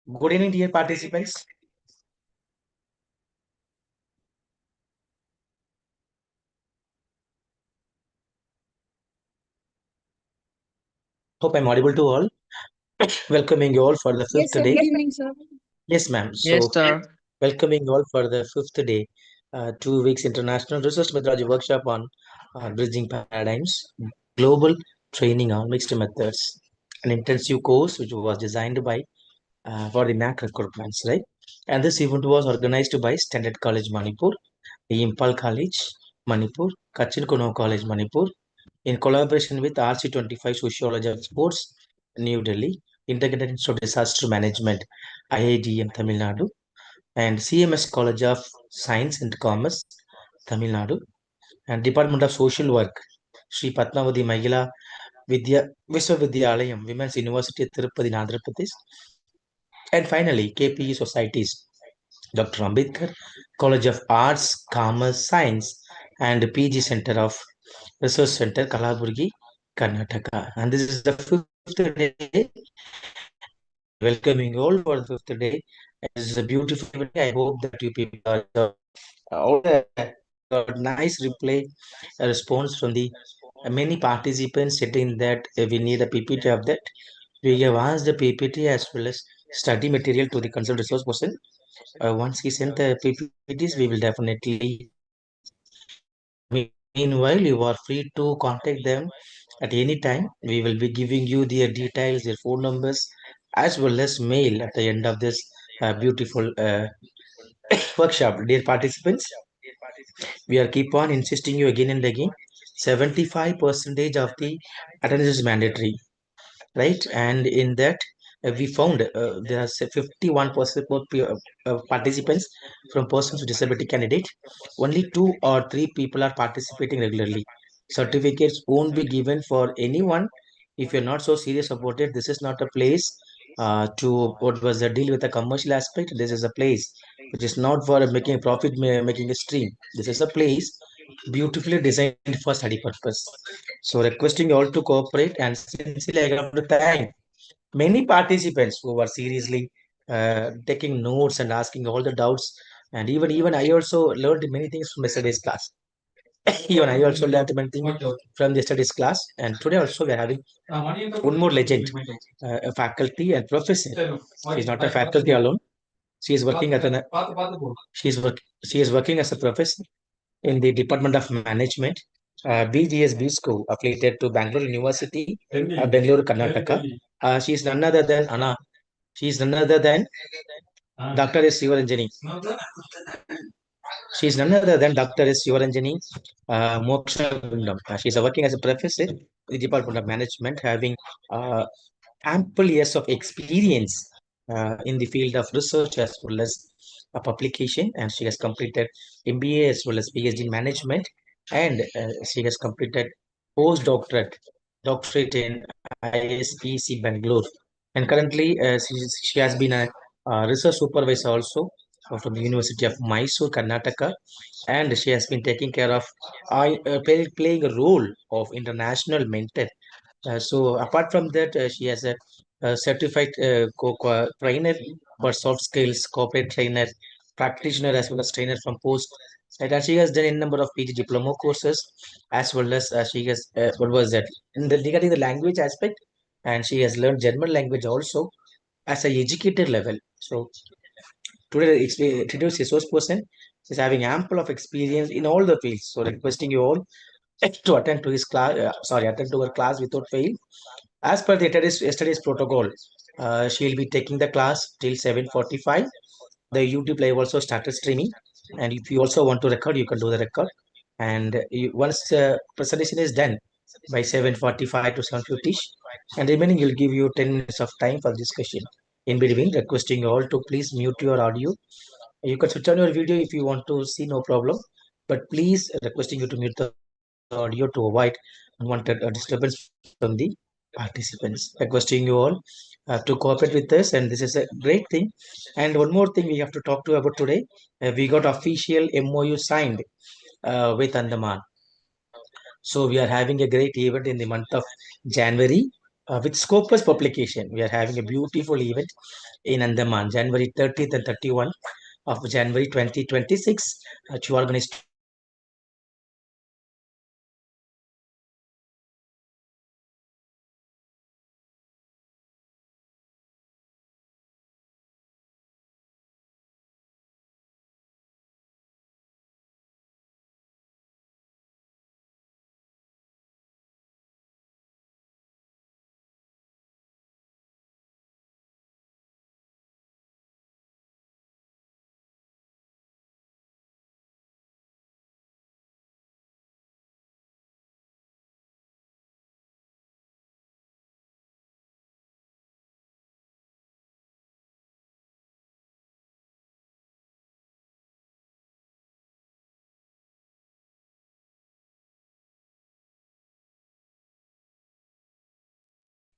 Good evening, dear participants. Hope I'm audible to all. Welcoming you all for the Yes, fifth sir. day. Good evening, sir. Yes, ma'am. Yes, So, sir. welcoming you all for the fifth day, 2 weeks international research methodology workshop on bridging paradigms, global training on mixed methods, an intensive course which was designed by for the NAC recruitments, right? And this event was organized by Standard College Manipur, the Impal College Manipur, Kachin Kono College Manipur, in collaboration with RC25 Sociology of Sports, New Delhi, Integrated Institute of Disaster Management, IIDM Tamil Nadu, and CMS College of Science and Commerce, Tamil Nadu, and Department of Social Work, Sri Patmavati Mahila Viswavidyalayam, Women's University at Tirupati, Andhra Pradesh, and finally KPE Societies, Dr. Ambedkar College of Arts, Commerce, Science, and PG Center of Research Center, Kalaburgi, Karnataka. And this is the fifth day. Welcoming you all for the fifth day. It's a beautiful day. I hope that you people are all got nice replay response from the many participants stating that we need a PPT of that. We have asked the PPT as well as study material to the concerned resource person. Once he sent the PPTs, we will definitely. Meanwhile, you are free to contact them at any time. We will be giving you their details, their phone numbers, as well as mail at the end of this beautiful workshop. Dear participants, we are keep on insisting you again and again. 75% of the attendance is mandatory, right? And in that, we found there are 51% participants from persons with disability candidate. Only 2 or 3 people are participating regularly. Certificates won't be given for anyone if you're not so serious about it. This is not a place to what was the deal with the commercial aspect. This is a place which is not for making a profit, making a stream. This is a place beautifully designed for study purpose. So requesting you all to cooperate, and sincerely I want to thank many participants who were seriously taking notes and asking all the doubts. And even I also learned many things from yesterday's class. Even I also learned many things from yesterday's class. And today also we are having one more legend, a faculty and professor. She is not a faculty alone. She is working at an she is work she is working as a professor in the Department of Management, BGS BSco, affiliated to Bangalore University, Bangalore, Karnataka. She is none other than Anna. She is none other than Dr. S. Sivaranjani. She is none other than Dr. S. Sivaranjani Moksha Gundam. She is working as a professor in the Department of Management, having uh, ample years of experience in the field of research as well as publication, and she has completed MBA as well as PhD in management, and she has completed doctorate in ISPC Bangalore, and currently she has been a research supervisor also from the University of Mysore, Karnataka, and she has been taking care of playing a role of international mentor. So apart from that, she has a certified trainer for soft skills, corporate trainer, practitioner as well as trainer from post. And she has done a number of PG diploma courses, as well as she has what was that in the regarding the language aspect, and she has learned German language also as a educated level. So Today, introduce resource person is having ample of experience in all the fields. So requesting you all to attend to his class. Attend to her class without fail. As per the yesterday's protocol, she'll be taking the class till 7:45. The YouTube live also started streaming, and if you also want to record, you can do the record. And once the presentation is done by 7:45 to 7:50, and remaining will give you 10 minutes of time for discussion. In between, requesting you all to please mute your audio. You can switch on your video if you want to see, no problem. But please requesting you to mute the audio to avoid unwanted disturbance from the participants. Requesting you all to cooperate with us, and this is a great thing. And one more thing we have to talk to about today. We got official MOU signed with Andaman. So we are having a great event in the month of January with Scopus publication. We are having a beautiful event in Andaman, January 30th and 31st of January 2026, to organize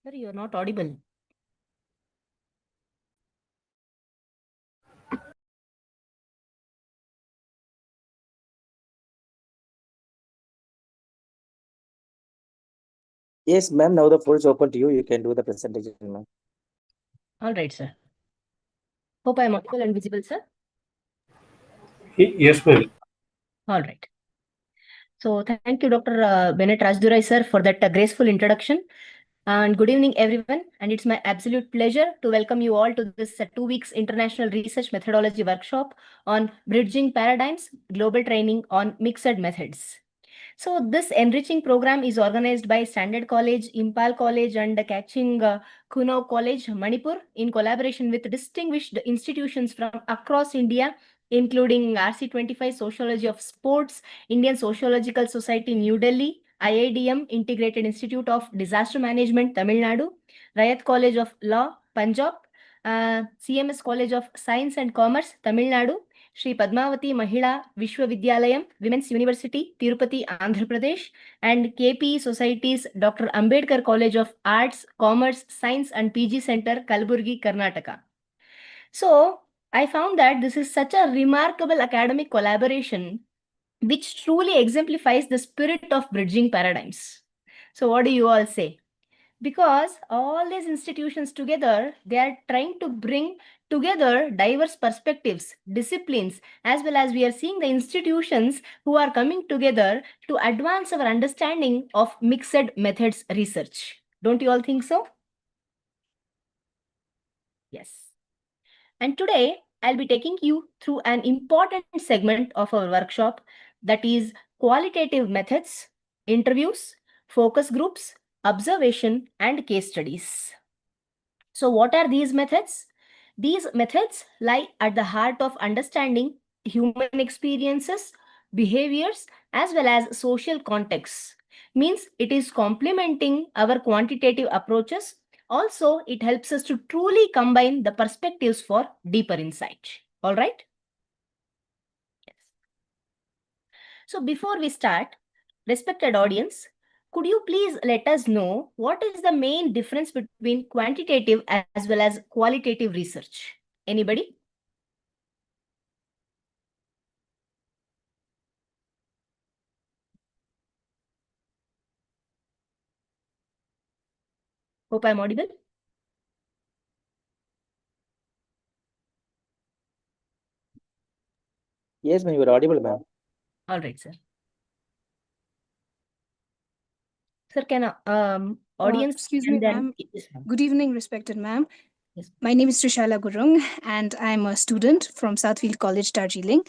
Sir, you are not audible. Yes, ma'am. Now the floor is open to you. You can do the presentation, ma'am. All right, sir. Hope I am audible and visible, sir. Yes, ma'am. All right. So thank you, Dr. Bennett Rajdurai, sir, for that graceful introduction. And good evening, everyone. And it's my absolute pleasure to welcome you all to this 2 weeks International Research Methodology Workshop on Bridging Paradigms, Global Training on Mixed Methods. So this enriching program is organized by Standard College, Impal College, and Kaching Kuno College, Manipur, in collaboration with distinguished institutions from across India, including RC25 Sociology of Sports, Indian Sociological Society, New Delhi, IIDM, Integrated Institute of Disaster Management, Tamil Nadu, Rayat College of Law, Punjab, CMS College of Science and Commerce, Tamil Nadu, Shri Padmavati Mahila Vishwavidyalayam, Women's University, Tirupati, Andhra Pradesh, and KPE Society's Dr. Ambedkar College of Arts, Commerce, Science and PG Center, Kalburgi, Karnataka. So, I found that this is such a remarkable academic collaboration which truly exemplifies the spirit of bridging paradigms. So, what do you all say? Because all these institutions together, they are trying to bring together diverse perspectives, disciplines, as well as we are seeing the institutions who are coming together to advance our understanding of mixed methods research. Don't you all think so? Yes. And today, I'll be taking you through an important segment of our workshop, that is qualitative methods, interviews, focus groups, observation, and case studies. So what are these methods? These methods lie at the heart of understanding human experiences, behaviors, as well as social contexts. Means it is complementing our quantitative approaches. Also, it helps us to truly combine the perspectives for deeper insight. All right? Yes. So before we start, respected audience, could you please let us know what is the main difference between quantitative as well as qualitative research? Anybody? Hope I'm audible. Yes, ma'am. You are audible, ma'am. All right, sir. Sir, can audience... Excuse me, ma'am. Good evening, respected ma'am. Yes. My name is Trishala Gurung, and I'm a student from Southfield College, Darjeeling.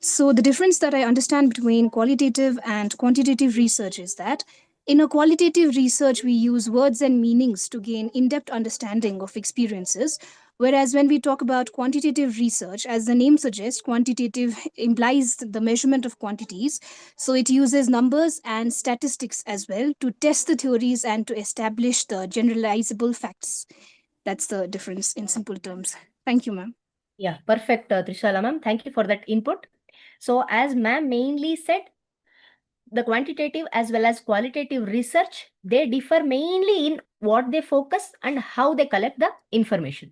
So, the difference that I understand between qualitative and quantitative research is that in a qualitative research, we use words and meanings to gain in depth understanding of experiences. Whereas when we talk about quantitative research, as the name suggests, quantitative implies the measurement of quantities. So it uses numbers and statistics as well to test the theories and to establish the generalizable facts. That's the difference in simple terms. Thank you, ma'am. Yeah, perfect, Trishala ma'am. Thank you for that input. So as ma'am mainly said, the quantitative as well as qualitative research, they differ mainly in what they focus and how they collect the information.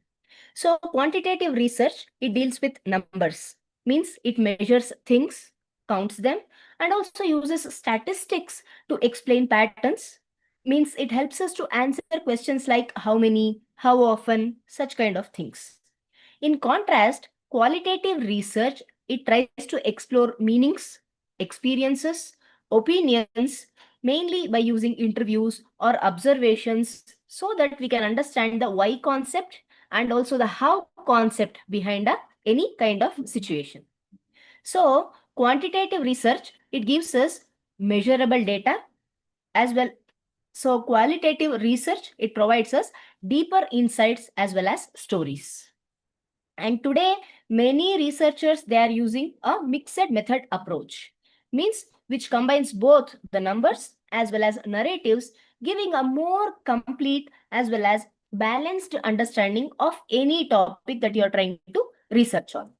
So quantitative research, it deals with numbers, means it measures things, counts them, and also uses statistics to explain patterns, means it helps us to answer questions like how many, how often, such kind of things. In contrast, qualitative research, it tries to explore meanings, experiences, opinions, mainly by using interviews or observations so that we can understand the why concept and also the how concept behind any kind of situation. So quantitative research, it gives us measurable data as well. So qualitative research, it provides us deeper insights as well as stories. And today, many researchers, they are using a mixed method approach, means which combines both the numbers as well as narratives, giving a more complete as well as balanced understanding of any topic that you are trying to research on.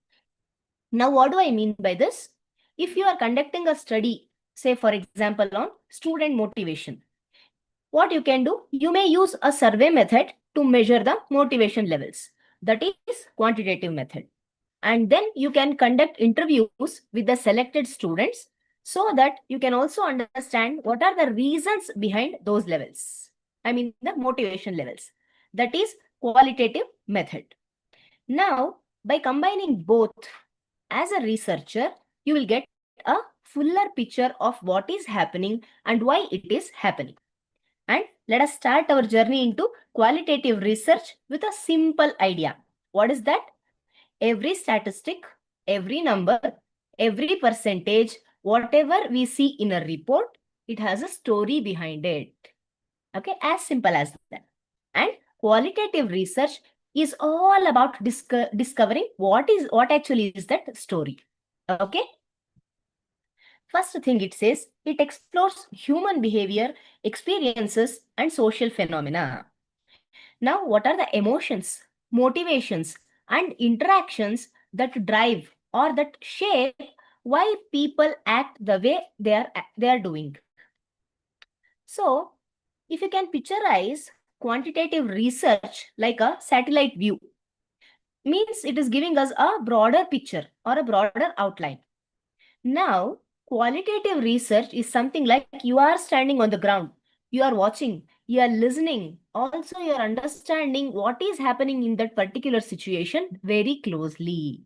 Now, what do I mean by this? If you are conducting a study, say for example on student motivation, what you can do, you may use a survey method to measure the motivation levels. That is quantitative method. And then you can conduct interviews with the selected students so that you can also understand what are the reasons behind those levels. I mean the motivation levels. That is qualitative method. Now, by combining both, as a researcher, you will get a fuller picture of what is happening and why it is happening. And let us start our journey into qualitative research with a simple idea. What is that? Every statistic, every number, every percentage, whatever we see in a report, it has a story behind it. Okay, as simple as that. And qualitative research is all about discovering what actually is that story. Okay. First thing it says, it explores human behavior, experiences, and social phenomena. Now, what are the emotions, motivations, and interactions that drive or that shape why people act the way they are doing? So, if you can picturize quantitative research like a satellite view, means it is giving us a broader picture or a broader outline. Now, qualitative research is something like you are standing on the ground, you are watching, you are listening, also you are understanding what is happening in that particular situation very closely.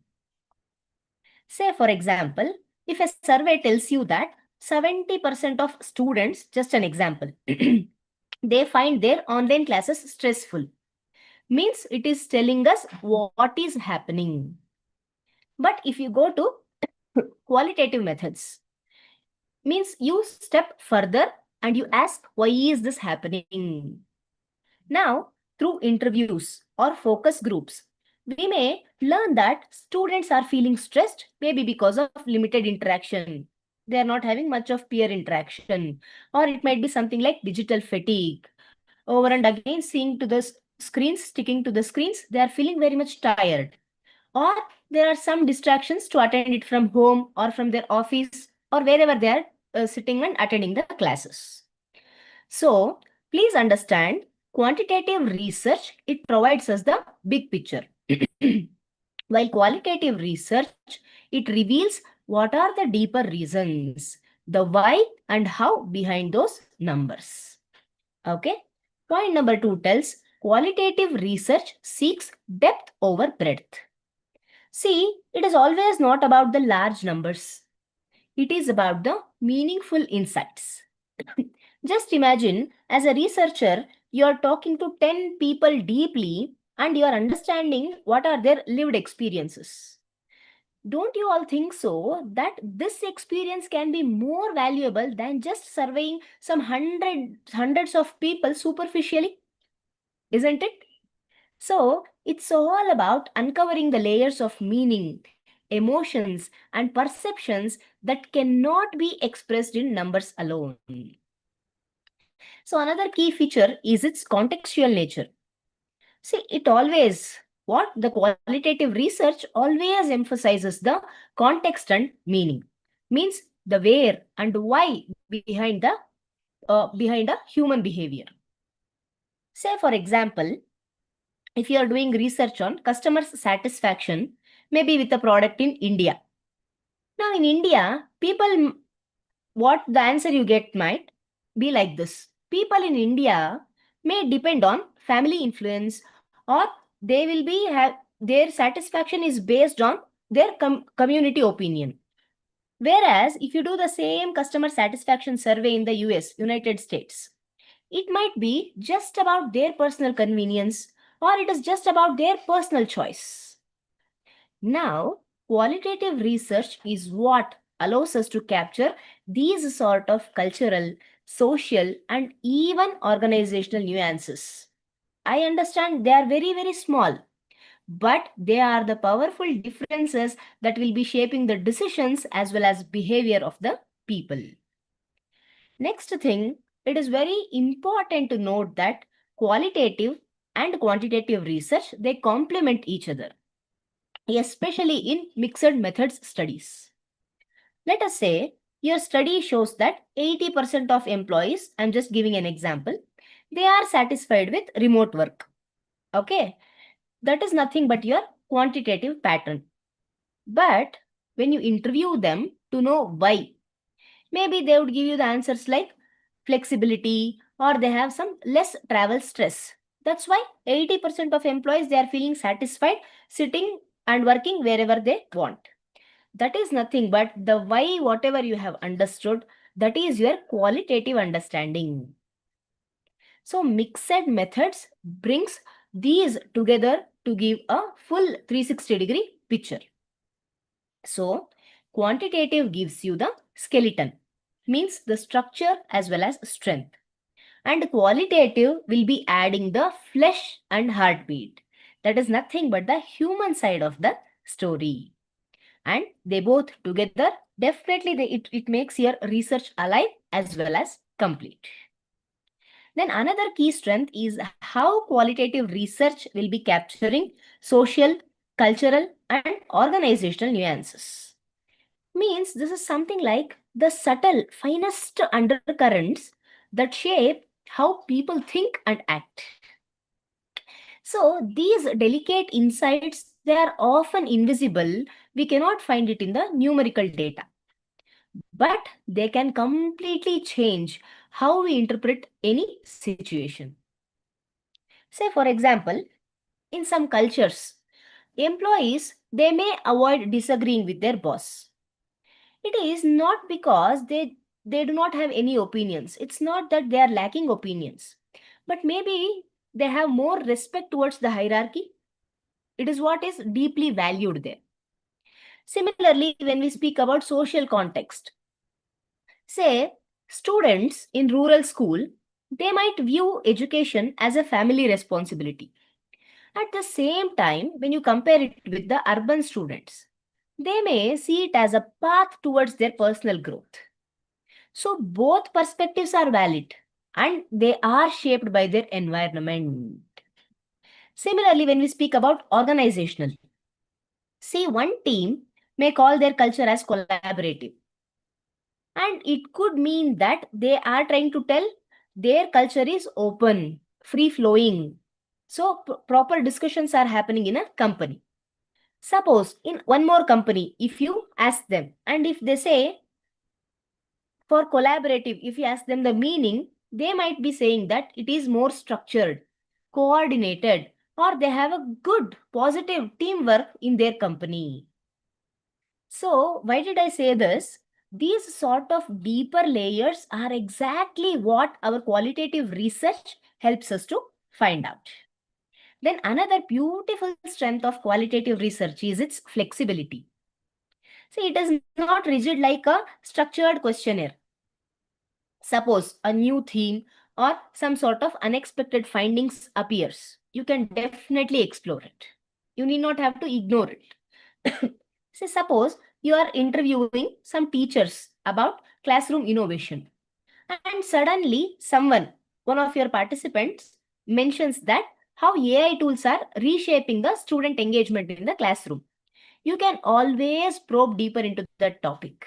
Say, for example, if a survey tells you that 70% of students, just an example, they find their online classes stressful, means it is telling us what is happening. But if you go to qualitative methods, means you step further and you ask, why is this happening? Now, through interviews or focus groups, we may learn that students are feeling stressed, maybe because of limited interaction. They are not having much of peer interaction, or it might be something like digital fatigue. Over and again, seeing to the screens, sticking to the screens, they are feeling very much tired. Or there are some distractions to attend it from home or from their office or wherever they are sitting and attending the classes. So please understand, quantitative research, it provides us the big picture. While qualitative research, it reveals what are the deeper reasons, the why and how behind those numbers. Okay. Point number 2 tells qualitative research seeks depth over breadth. See, it is always not about the large numbers. It is about the meaningful insights. Just imagine, as a researcher, you are talking to 10 people deeply and you are understanding what are their lived experiences. Don't you all think so that this experience can be more valuable than just surveying some hundreds of people superficially? Isn't it? So it's all about uncovering the layers of meaning, emotions, and perceptions that cannot be expressed in numbers alone. So another key feature is its contextual nature. See, the qualitative research always emphasizes the context and meaning. Means the where and why behind a human behavior. Say, for example, if you are doing research on customer satisfaction, maybe with a product in India. Now, in India, what the answer you get might be like this. People in India may depend on family influence, or they will their satisfaction is based on their community opinion. Whereas if you do the same customer satisfaction survey in the United States, it might be just about their personal convenience, or it is just about their personal choice. Now, qualitative research is what allows us to capture these sort of cultural, social, and even organizational nuances. I understand they are very, very small, but they are the powerful differences that will be shaping the decisions as well as behavior of the people. Next thing, it is very important to note that qualitative and quantitative research, they complement each other, especially in mixed methods studies. Let us say your study shows that 80% of employees, I'm just giving an example, they are satisfied with remote work. Okay, that is nothing but your quantitative pattern. But when you interview them to know why, maybe they would give you the answers like flexibility, or they have some less travel stress. That's why 80% of employees, they are feeling satisfied sitting and working wherever they want. That is nothing but the why, whatever you have understood, that is your qualitative understanding. So mixed methods brings these together to give a full 360-degree picture. So quantitative gives you the skeleton, means the structure as well as strength. And qualitative will be adding the flesh and heartbeat. That is nothing but the human side of the story. And they both together, definitely it makes your research alive as well as complete. Then another key strength is how qualitative research will be capturing social, cultural, and organizational nuances. Means this is something like the subtle, finest undercurrents that shape how people think and act. So these delicate insights, they are often invisible. We cannot find it in the numerical data, but they can completely change how we interpret any situation. Say, for example, in some cultures, employees, they may avoid disagreeing with their boss. It is not because they do not have any opinions. It's not that they are lacking opinions, but maybe they have more respect towards the hierarchy. It is what is deeply valued there. Similarly, when we speak about social context, say students in rural school, they might view education as a family responsibility. At the same time, when you compare it with the urban students, they may see it as a path towards their personal growth. So both perspectives are valid and they are shaped by their environment. Similarly, when we speak about organizational, see, one team may call their culture as collaborative. And it could mean that they are trying to tell their culture is open, free flowing. So proper discussions are happening in a company. Suppose in one more company, if you ask them, and if they say for collaborative, if you ask them the meaning, they might be saying that it is more structured, coordinated, or they have a good, positive teamwork in their company. So why did I say this? These sort of deeper layers are exactly what our qualitative research helps us to find out. Then another beautiful strength of qualitative research is its flexibility. See, it is not rigid like a structured questionnaire. Suppose a new theme or some sort of unexpected findings appears. You can definitely explore it. You need not have to ignore it. Say, suppose you are interviewing some teachers about classroom innovation, and suddenly one of your participants, mentions that how AI tools are reshaping the student engagement in the classroom. You can always probe deeper into that topic.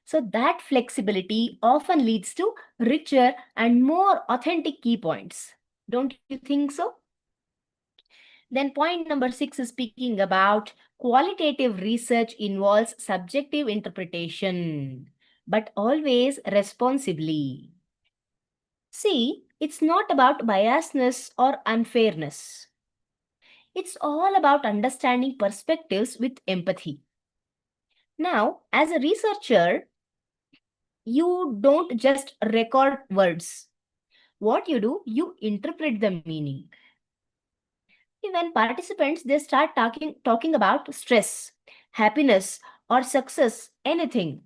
So that flexibility often leads to richer and more authentic key points. Don't you think so? Then point number 6 is speaking about qualitative research involves subjective interpretation, but always responsibly. See, it's not about biasness or unfairness. It's all about understanding perspectives with empathy. Now, as a researcher, you don't just record words. What you do, you interpret the meaning. When participants, they start talking about stress, happiness, or success, anything.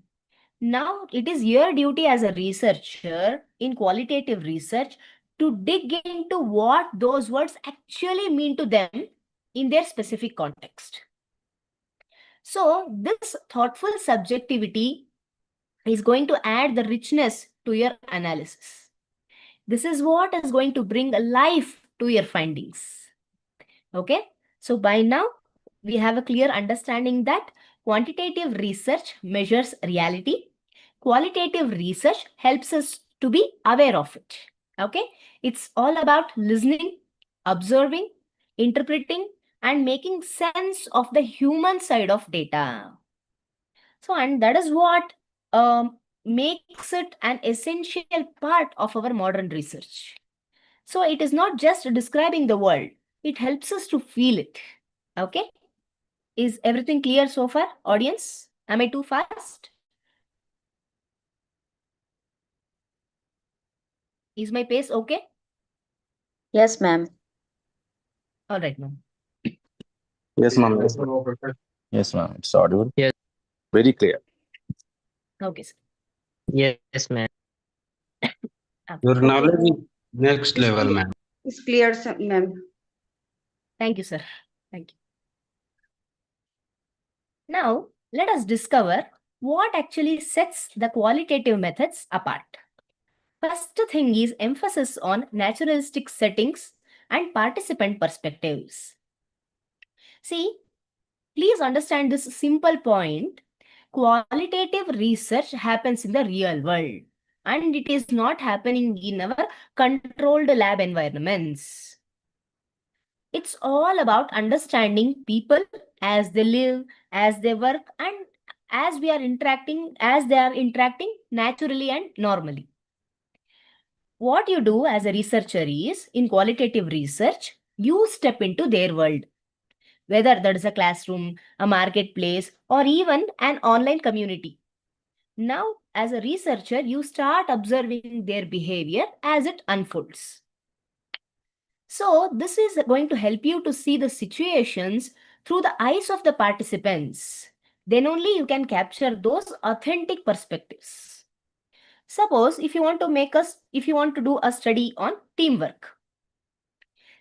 Now, it is your duty as a researcher in qualitative research to dig into what those words actually mean to them in their specific context. So, this thoughtful subjectivity is going to add the richness to your analysis. This is what is going to bring a life to your findings. Okay, so by now we have a clear understanding that quantitative research measures reality. Qualitative research helps us to be aware of it. Okay, it's all about listening, observing, interpreting, and making sense of the human side of data. So, and that is what makes it an essential part of our modern research. So, it is not just describing the world, it helps us to feel it. Okay? Is everything clear so far, audience? Am I too fast? Is my pace okay? Yes, ma'am. All right, ma'am. Yes, ma'am. Yes, ma'am. It's audible. Yes. Very clear. Okay, sir. Yes, ma'am. Okay. Your knowledge is next level, ma'am. It's clear, ma'am. Thank you, sir. Thank you. Now, let us discover what actually sets the qualitative methods apart. First thing is emphasis on naturalistic settings and participant perspectives. See, please understand this simple point. Qualitative research happens in the real world, and it is not happening in our controlled lab environments. It's all about understanding people as they live, as they work, and as they are interacting naturally and normally. What you do as a researcher is, in qualitative research, you step into their world. Whether that is a classroom, a marketplace, or even an online community. Now, as a researcher, you start observing their behavior as it unfolds. So, this is going to help you to see the situations through the eyes of the participants. Then only you can capture those authentic perspectives. Suppose if you want to do a study on teamwork,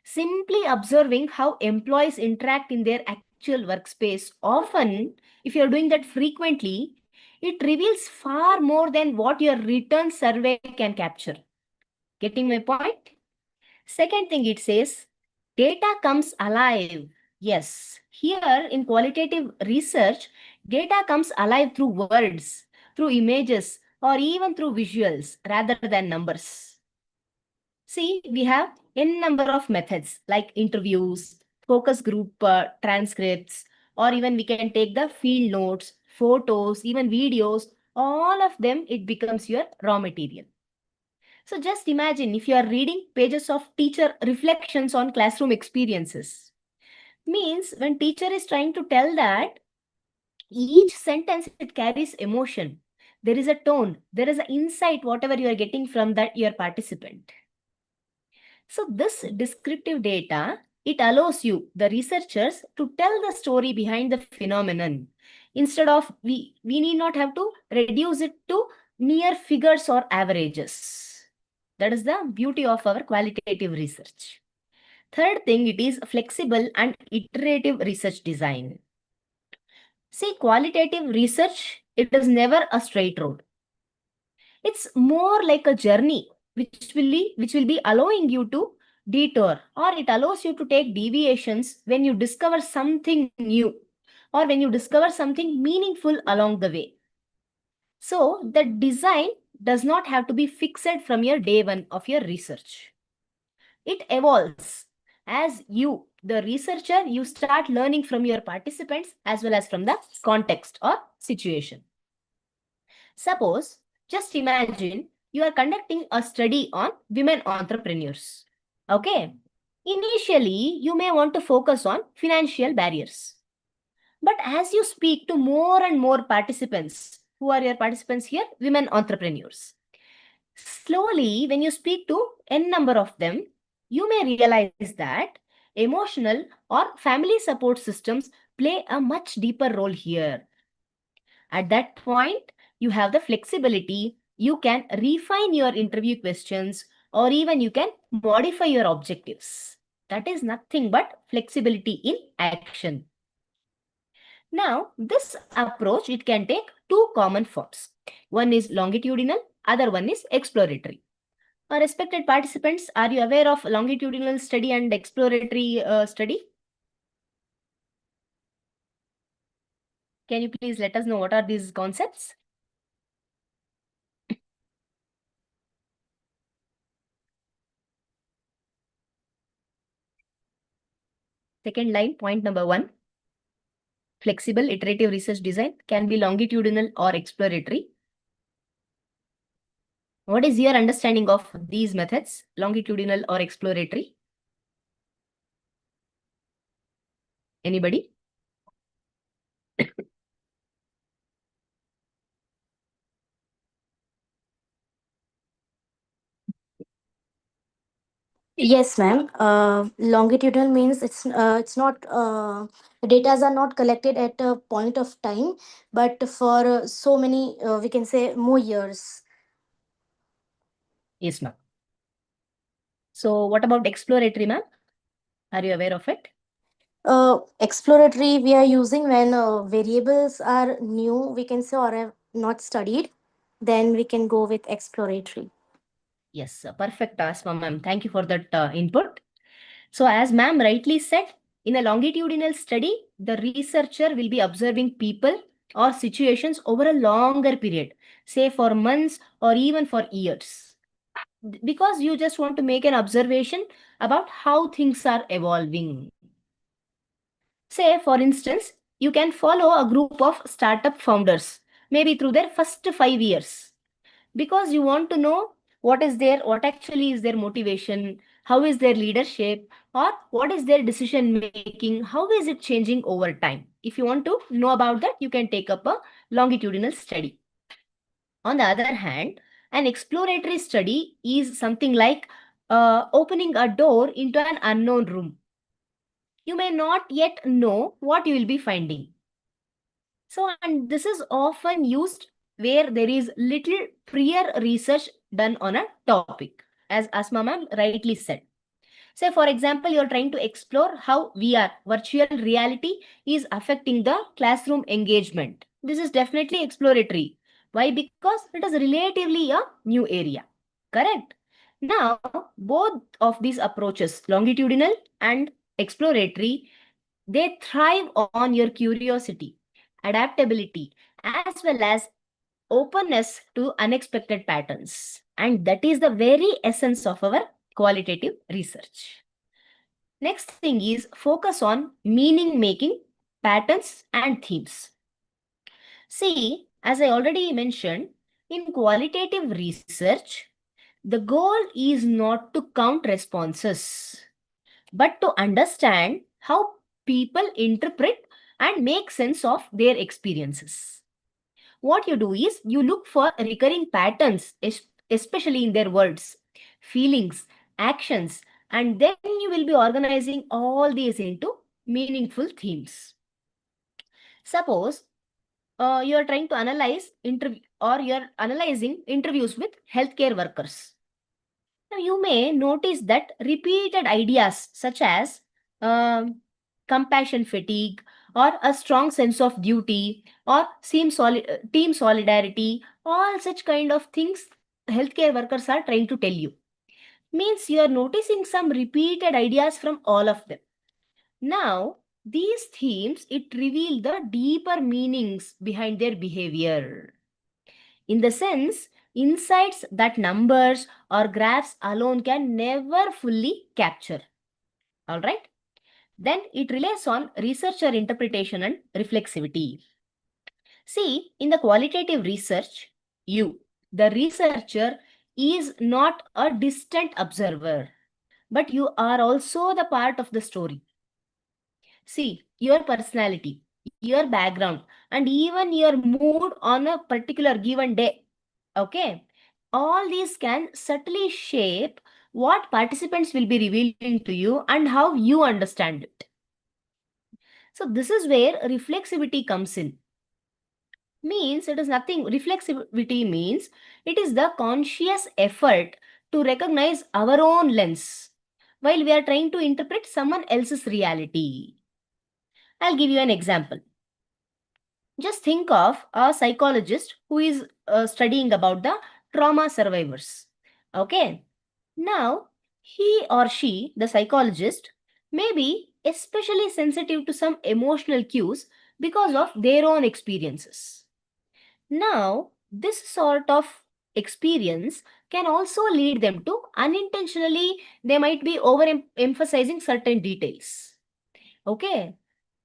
simply observing how employees interact in their actual workspace, often, if you're doing that frequently, it reveals far more than what your written survey can capture. Getting my point? Second thing it says, data comes alive. Yes, here in qualitative research, data comes alive through words, through images, or even through visuals rather than numbers. See, we have n number of methods like interviews, focus group transcripts, or even we can take the field notes, photos, even videos, all of them, it becomes your raw material. So just imagine if you are reading pages of teacher reflections on classroom experiences. Means when teacher is trying to tell that each sentence, it carries emotion. There is a tone, there is an insight, whatever you are getting from that your participant. So this descriptive data, it allows you, the researchers, to tell the story behind the phenomenon. Instead of, we need not have to reduce it to mere figures or averages. That is the beauty of our qualitative research. Third thing, it is flexible and iterative research design. See, qualitative research, it is never a straight road. It's more like a journey which will be allowing you to detour, or it allows you to take deviations when you discover something new or when you discover something meaningful along the way. So the design does not have to be fixed from your day one of your research. It evolves. As you, the researcher, you start learning from your participants as well as from the context or situation. Suppose, just imagine you are conducting a study on women entrepreneurs. Okay. Initially, you may want to focus on financial barriers. But as you speak to more and more participants, who are your participants here? Women entrepreneurs. Slowly, when you speak to n number of them, you may realize that emotional or family support systems play a much deeper role here. At that point, you have the flexibility. You can refine your interview questions, or even you can modify your objectives. That is nothing but flexibility in action. Now, this approach, it can take two common forms. One is longitudinal, other one is exploratory. Respected participants, are you aware of longitudinal study and exploratory study? Can you please let us know what are these concepts? Second line, point number 1. Flexible iterative research design can be longitudinal or exploratory. What is your understanding of these methods, longitudinal or exploratory? Anybody? Yes, ma'am. Longitudinal means it's not the data are not collected at a point of time, but for so many we can say more years. Yes, ma'am. So what about exploratory, ma'am? Are you aware of it? Exploratory we are using when variables are new, we can say, or have not studied, then we can go with exploratory. Yes, perfect, Asma ma'am. Thank you for that input. So as ma'am rightly said, in a longitudinal study, the researcher will be observing people or situations over a longer period, say for months or even for years. Because you just want to make an observation about how things are evolving. Say, for instance, you can follow a group of startup founders, maybe through their first 5 years, because you want to know what actually is their motivation, how is their leadership, or what is their decision making, how is it changing over time. If you want to know about that, you can take up a longitudinal study. On the other hand, an exploratory study is something like opening a door into an unknown room. You may not yet know what you will be finding. So, and this is often used where there is little prior research done on a topic, as Asma ma'am rightly said. Say, for example, you're trying to explore how VR, virtual reality, is affecting the classroom engagement. This is definitely exploratory. Why? Because it is relatively a new area. Correct? Now, both of these approaches, longitudinal and exploratory, they thrive on your curiosity, adaptability, as well as openness to unexpected patterns. And that is the very essence of our qualitative research. Next thing is focus on meaning making, patterns, and themes. See, as I already mentioned, in qualitative research, the goal is not to count responses, but to understand how people interpret and make sense of their experiences. What you do is you look for recurring patterns, especially in their words, feelings, actions, And then you will be organizing all these into meaningful themes. Suppose you are trying to analyze interview or you are analyzing interviews with healthcare workers. Now you may notice that repeated ideas such as compassion fatigue or a strong sense of duty or team solidarity, all such kind of things healthcare workers are trying to tell you. Means you are noticing some repeated ideas from all of them. Now, these themes, it reveal the deeper meanings behind their behavior. In the sense, insights that numbers or graphs alone can never fully capture. All right. Then it relies on researcher interpretation and reflexivity. See, in the qualitative research, you, the researcher, is not a distant observer, but you are also the part of the story. See, your personality, your background, and even your mood on a particular given day. Okay. All these can subtly shape what participants will be revealing to you and how you understand it. So this is where reflexivity comes in. Means it is nothing. Reflexivity means it is the conscious effort to recognize our own lens while we are trying to interpret someone else's reality. I'll give you an example. Just think of a psychologist who is studying about the trauma survivors. Okay. Now, he or she, the psychologist, may be especially sensitive to some emotional cues because of their own experiences. Now, this sort of experience can also lead them to unintentionally, they might be overemphasizing certain details. Okay.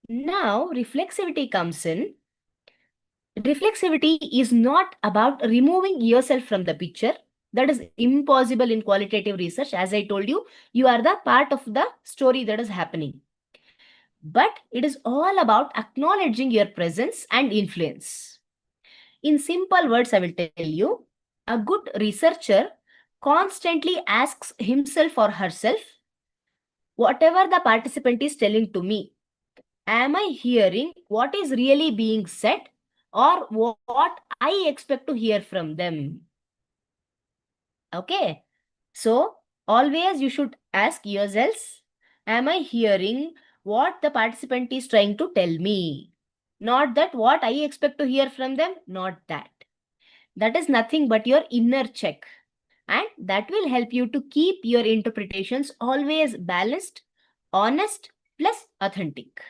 Now, reflexivity comes in. Reflexivity is not about removing yourself from the picture. That is impossible in qualitative research. As I told you, you are the part of the story that is happening. But it is all about acknowledging your presence and influence. In simple words, I will tell you, a good researcher constantly asks himself or herself, whatever the participant is telling to me, am I hearing what is really being said or what I expect to hear from them? Okay. So always you should ask yourselves, am I hearing what the participant is trying to tell me? Not that what I expect to hear from them, not that. That is nothing but your inner check. And that will help you to keep your interpretations always balanced, honest, plus authentic.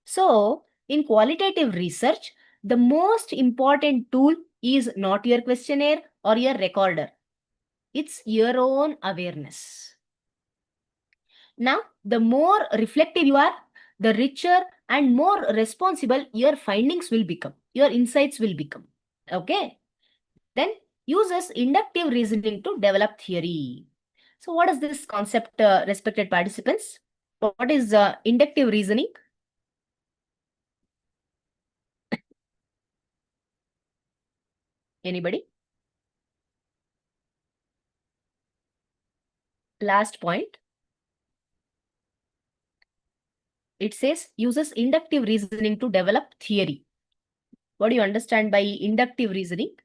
So, in qualitative research, the most important tool is not your questionnaire or your recorder. It's your own awareness. Now, the more reflective you are, the richer and more responsible your findings will become, your insights will become. Okay. Then uses inductive reasoning to develop theory. So what is this concept, respected participants? What is inductive reasoning? Anybody? Last point. It says uses inductive reasoning to develop theory. What do you understand by inductive reasoning?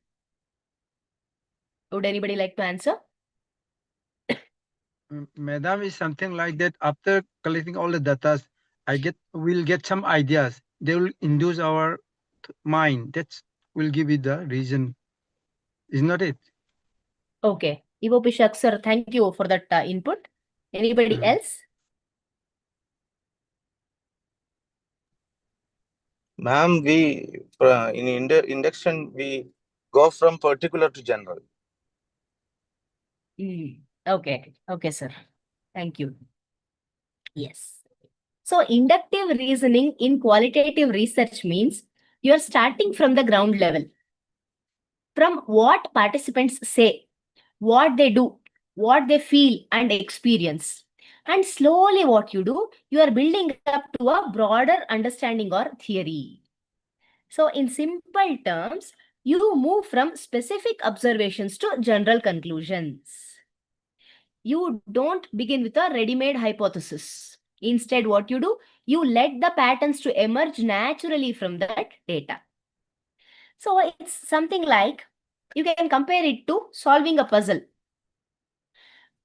Would anybody like to answer? Madam, is something like that. After collecting all the data, we'll get some ideas. They will induce our mind. That's will give it the reason. Is not it? Okay. Ivo Pishak sir, thank you for that input. Anybody else? Ma'am, we in induction we go from particular to general. Okay. Okay, sir. Thank you. Yes. So inductive reasoning in qualitative research means you're starting from the ground level. From what participants say, what they do, what they feel and experience. And slowly what you do, you are building up to a broader understanding or theory. So in simple terms, you move from specific observations to general conclusions. you don't begin with a ready-made hypothesis. Instead, what you do, you let the patterns to emerge naturally from that data. So it's something like, you can compare it to solving a puzzle.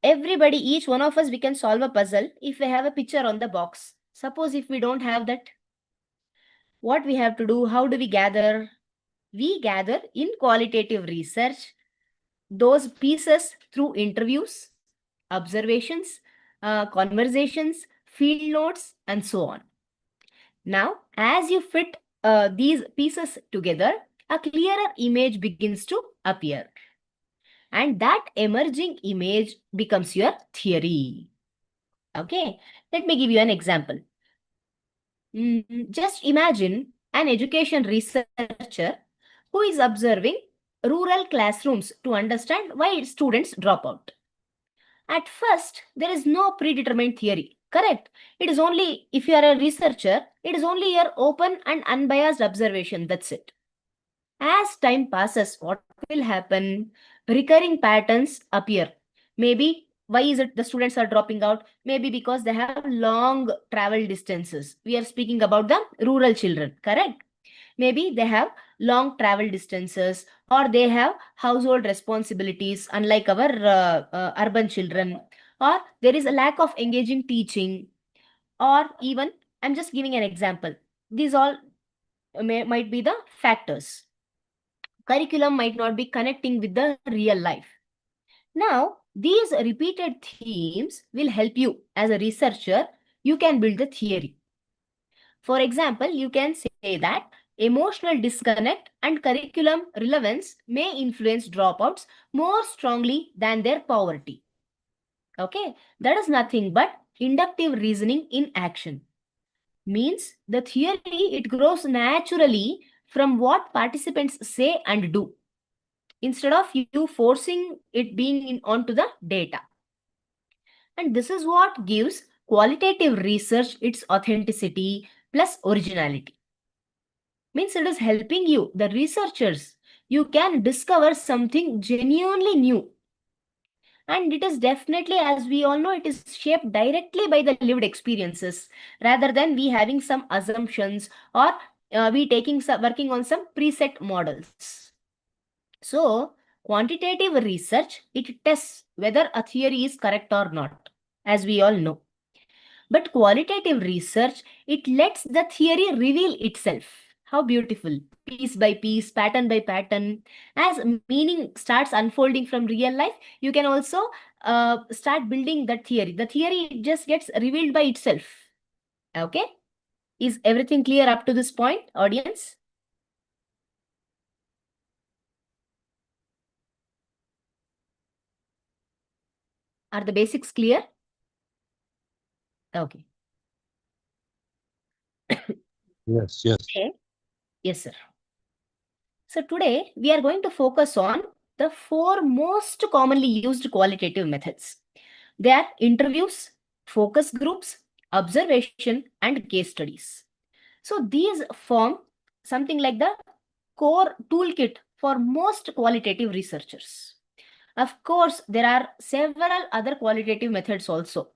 Everybody, each one of us, we can solve a puzzle if we have a picture on the box. Suppose if we don't have that, what we have to do, how do we gather? We gather in qualitative research those pieces through interviews, observations, conversations, field notes, and so on. Now, as you fit these pieces together, a clearer image begins to appear. And that emerging image becomes your theory. Okay, let me give you an example. Just imagine an education researcher who is observing rural classrooms to understand why students drop out. At first, there is no predetermined theory, correct? It is only, if you are a researcher, it is only your open and unbiased observation, that's it. As time passes, what will happen? Recurring patterns appear. Maybe, why is it the students are dropping out? Maybe because they have long travel distances. We are speaking about the rural children, correct? Maybe they have long travel distances, or they have household responsibilities, unlike our urban children, or there is a lack of engaging teaching, or even, I'm just giving an example. These all might be the factors. Curriculum might not be connecting with the real life. Now, these repeated themes will help you as a researcher. You can build the theory. For example, you can say that emotional disconnect and curriculum relevance may influence dropouts more strongly than their poverty. Okay, that is nothing but inductive reasoning in action. Means the theory, it grows naturally from what participants say and do, instead of you forcing it being onto the data. And this is what gives qualitative research its authenticity plus originality. Means it is helping you, the researchers, you can discover something genuinely new. And it is definitely, as we all know, it is shaped directly by the lived experiences, rather than we having some assumptions, or we working on some preset models. So, quantitative research, it tests whether a theory is correct or not, as we all know. But qualitative research, it lets the theory reveal itself. How beautiful. Piece by piece, pattern by pattern. As meaning starts unfolding from real life, you can also start building that theory. The theory just gets revealed by itself. Okay? Is everything clear up to this point, audience? Are the basics clear? Okay. Yes, yes. Okay. Yes, sir. So today we are going to focus on the 4 most commonly used qualitative methods. They are interviews, focus groups, observation, and case studies. So these form something like the core toolkit for most qualitative researchers. Of course, there are several other qualitative methods also.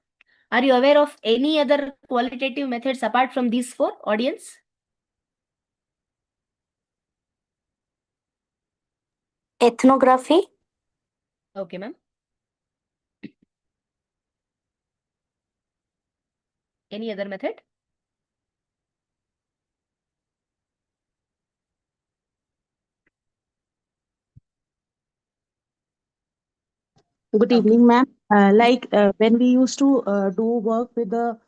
Are you aware of any other qualitative methods apart from these 4, audience? Ethnography. Okay, ma'am. Any other method? Good Okay. evening, ma'am. When we used to do work with the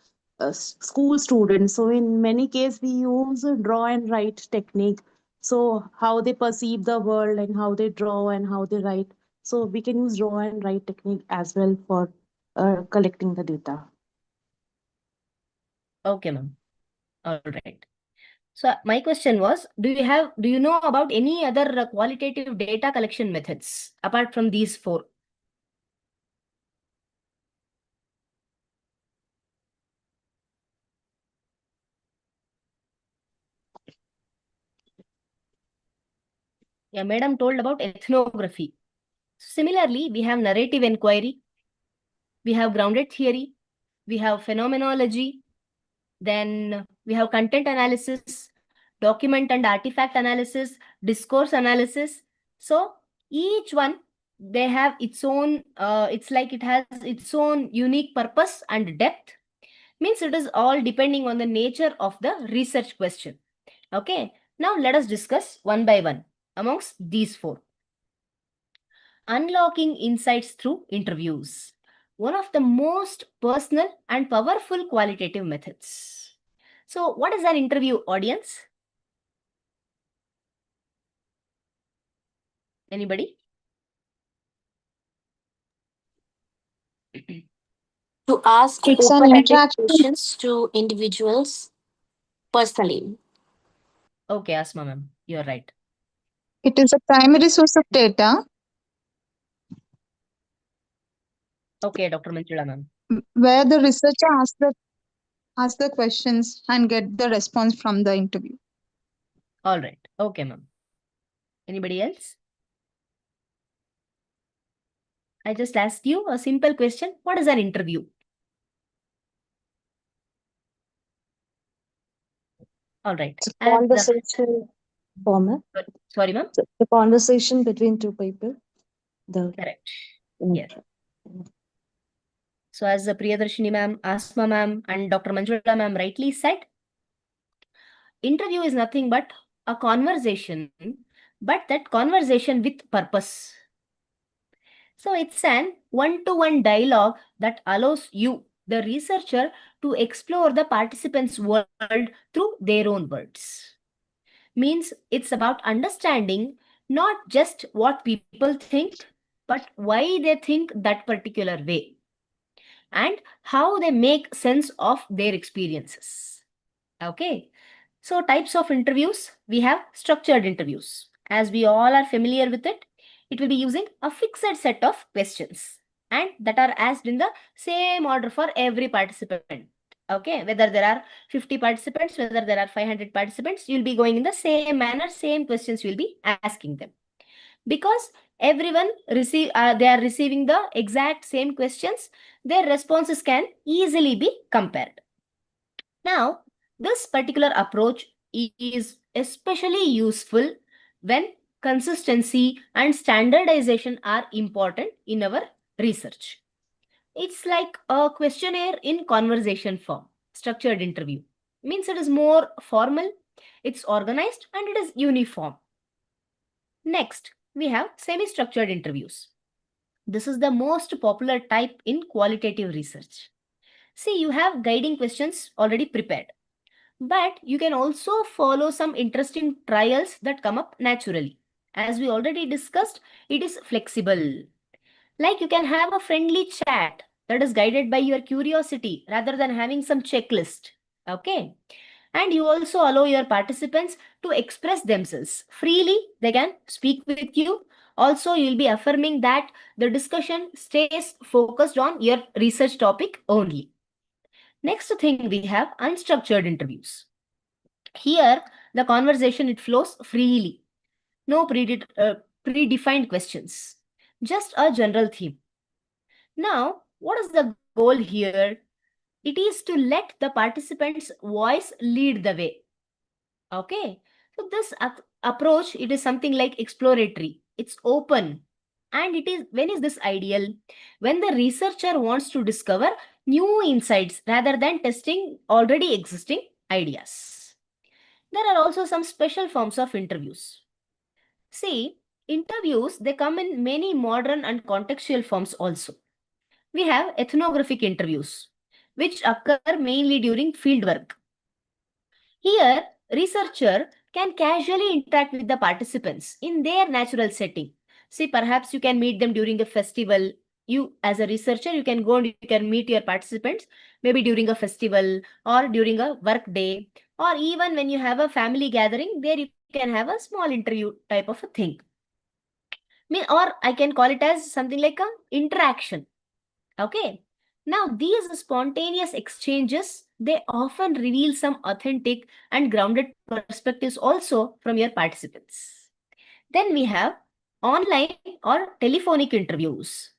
school students, so in many cases we use a draw and write technique. So how they perceive the world and how they draw and how they write. So we can use draw and write technique as well for collecting the data. Okay, ma'am. All right. So my question was, do you know about any other qualitative data collection methods apart from these 4? Yeah, madam told about ethnography. Similarly, we have narrative inquiry, we have grounded theory, we have phenomenology, then we have content analysis, document and artifact analysis, discourse analysis. So each one, they have its own, it's like it has its own unique purpose and depth. Means it is all depending on the nature of the research question. Okay, now let us discuss one by one amongst these four. Unlocking insights through interviews. One of the most personal and powerful qualitative methods. So what is an interview, audience? Anybody? To ask It's an open-ended interaction. questions to individuals personally. Okay, Asma ma'am, you're right. It is a primary source of data Okay, Dr. Manchula ma'am. where the researcher asks the questions and get the response from the interview. All right. Okay, ma'am. Anybody else? I just asked you a simple question. What is an interview? All right. It's a And the, conversation format. sorry, ma'am. The conversation between two people. Correct. Yes. So as the Priyadarshini ma'am, Asma ma'am, and Dr. Manjula ma'am rightly said, interview is nothing but a conversation, but that conversation with purpose. So it's an one-to-one dialogue that allows you, the researcher, to explore the participants' world through their own words. Means it's about understanding not just what people think, but why they think that particular way and how they make sense of their experiences. Okay. So types of interviews, we have structured interviews. As we all are familiar with it, it will be using a fixed set of questions and that are asked in the same order for every participant. Okay, whether there are 50 participants, whether there are 500 participants, you'll be going in the same manner, same questions you'll be asking them. Because everyone they are receiving the exact same questions, their responses can easily be compared. Now, this particular approach is especially useful when consistency and standardization are important in our research. It's like a questionnaire in conversation form, structured interview. Means it is more formal, it's organized, and it is uniform. Next, we have semi-structured interviews. This is the most popular type in qualitative research. See, you have guiding questions already prepared. But you can also follow some interesting trials that come up naturally. As we already discussed, it is flexible. Like you can have a friendly chat that is guided by your curiosity rather than having some checklist. Okay. And you also allow your participants to express themselves freely. They can speak with you. Also, you'll be affirming that the discussion stays focused on your research topic only. Next thing, we have unstructured interviews. Here, the conversation, it flows freely. No predefined questions. Just a general theme. Now, what is the goal here? It is to let the participants' voice lead the way. Okay. So this approach, it is something like exploratory. It's open. And it is, when is this ideal? When the researcher wants to discover new insights rather than testing already existing ideas. There are also some special forms of interviews. See, interviews, they come in many modern and contextual forms also. We have ethnographic interviews, which occur mainly during fieldwork. Here, researcher can casually interact with the participants in their natural setting. See, perhaps you can meet them during a festival. You, as a researcher, you can go and you can meet your participants maybe during a festival or during a work day, or even when you have a family gathering, there you can have a small interview type of a thing. Or I can call it as something like a interaction. Okay. Now, these spontaneous exchanges, they often reveal some authentic and grounded perspectives also from your participants. Then we have online or telephonic interviews.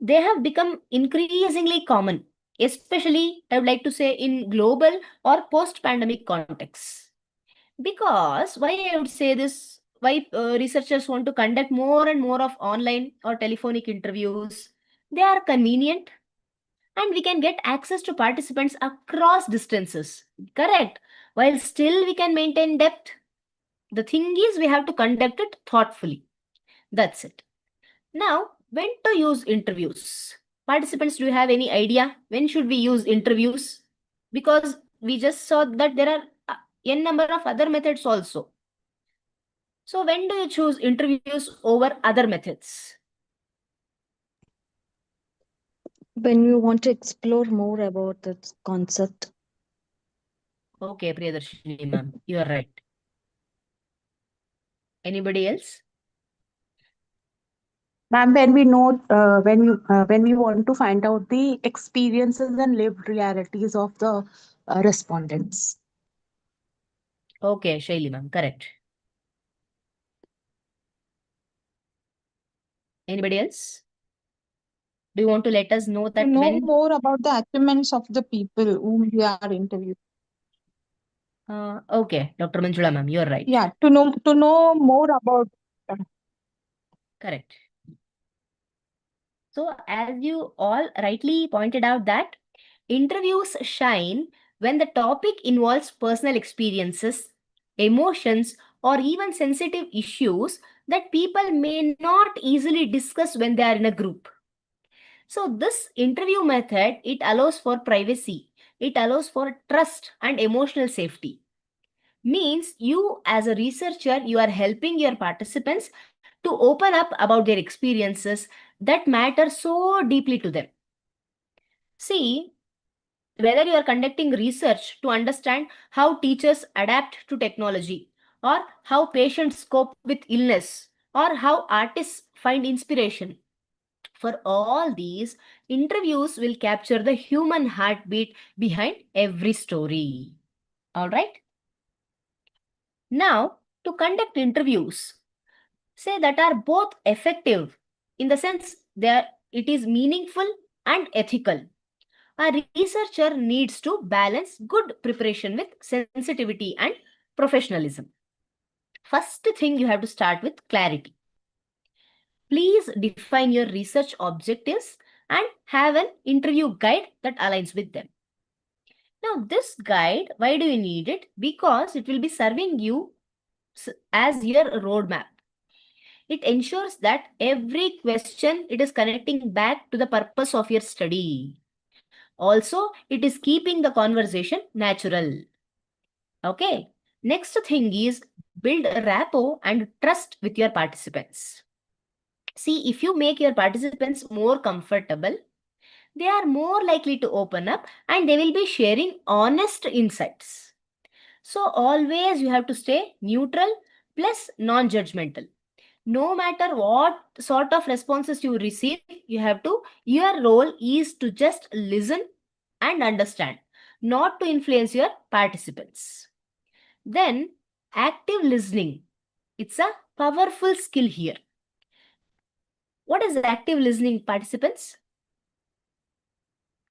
They have become increasingly common, especially I would like to say in global or post-pandemic contexts. Because why I would say this, why researchers want to conduct more and more of online or telephonic interviews. They are convenient and we can get access to participants across distances. Correct. While still we can maintain depth. The thing is we have to conduct it thoughtfully. That's it. Now, when to use interviews? Participants, do you have any idea? When should we use interviews? Because we just saw that there are n number of other methods also. So when do you choose interviews over other methods? When you want to explore more about that concept. Okay, Priyadarshini ma'am, you are right. Anybody else? Ma'am, when we when we want to find out the experiences and lived realities of the respondents. Okay, Shaili ma'am, correct. Anybody else? Do you want to let us know that To know when? more about the achievements of the people whom we are interviewing. Okay, Dr. Manjula ma'am, you are right. Yeah, to know more about. Correct. So as you all rightly pointed out that interviews shine when the topic involves personal experiences, emotions, or even sensitive issues that people may not easily discuss when they are in a group. So this interview method, it allows for privacy. It allows for trust and emotional safety. Means you as a researcher, you are helping your participants to open up about their experiences that matter so deeply to them. See, whether you are conducting research to understand how teachers adapt to technology, or how patients cope with illness, or how artists find inspiration. For all these, interviews will capture the human heartbeat behind every story. All right? Now, to conduct interviews, say that are both effective in the sense that it is meaningful and ethical. A researcher needs to balance good preparation with sensitivity and professionalism. First thing you have to start with clarity. Please define your research objectives and have an interview guide that aligns with them. Now, this guide, why do you need it? Because it will be serving you as your roadmap. It ensures that every question, it is connecting back to the purpose of your study. Also, it is keeping the conversation natural. Okay. Next thing is build a rapport and trust with your participants. See, if you make your participants more comfortable, they are more likely to open up and they will be sharing honest insights. So always you have to stay neutral plus non-judgmental. No matter what sort of responses you receive, your role is to just listen and understand, not to influence your participants. Then, active listening. It's a powerful skill here. What is active listening, participants?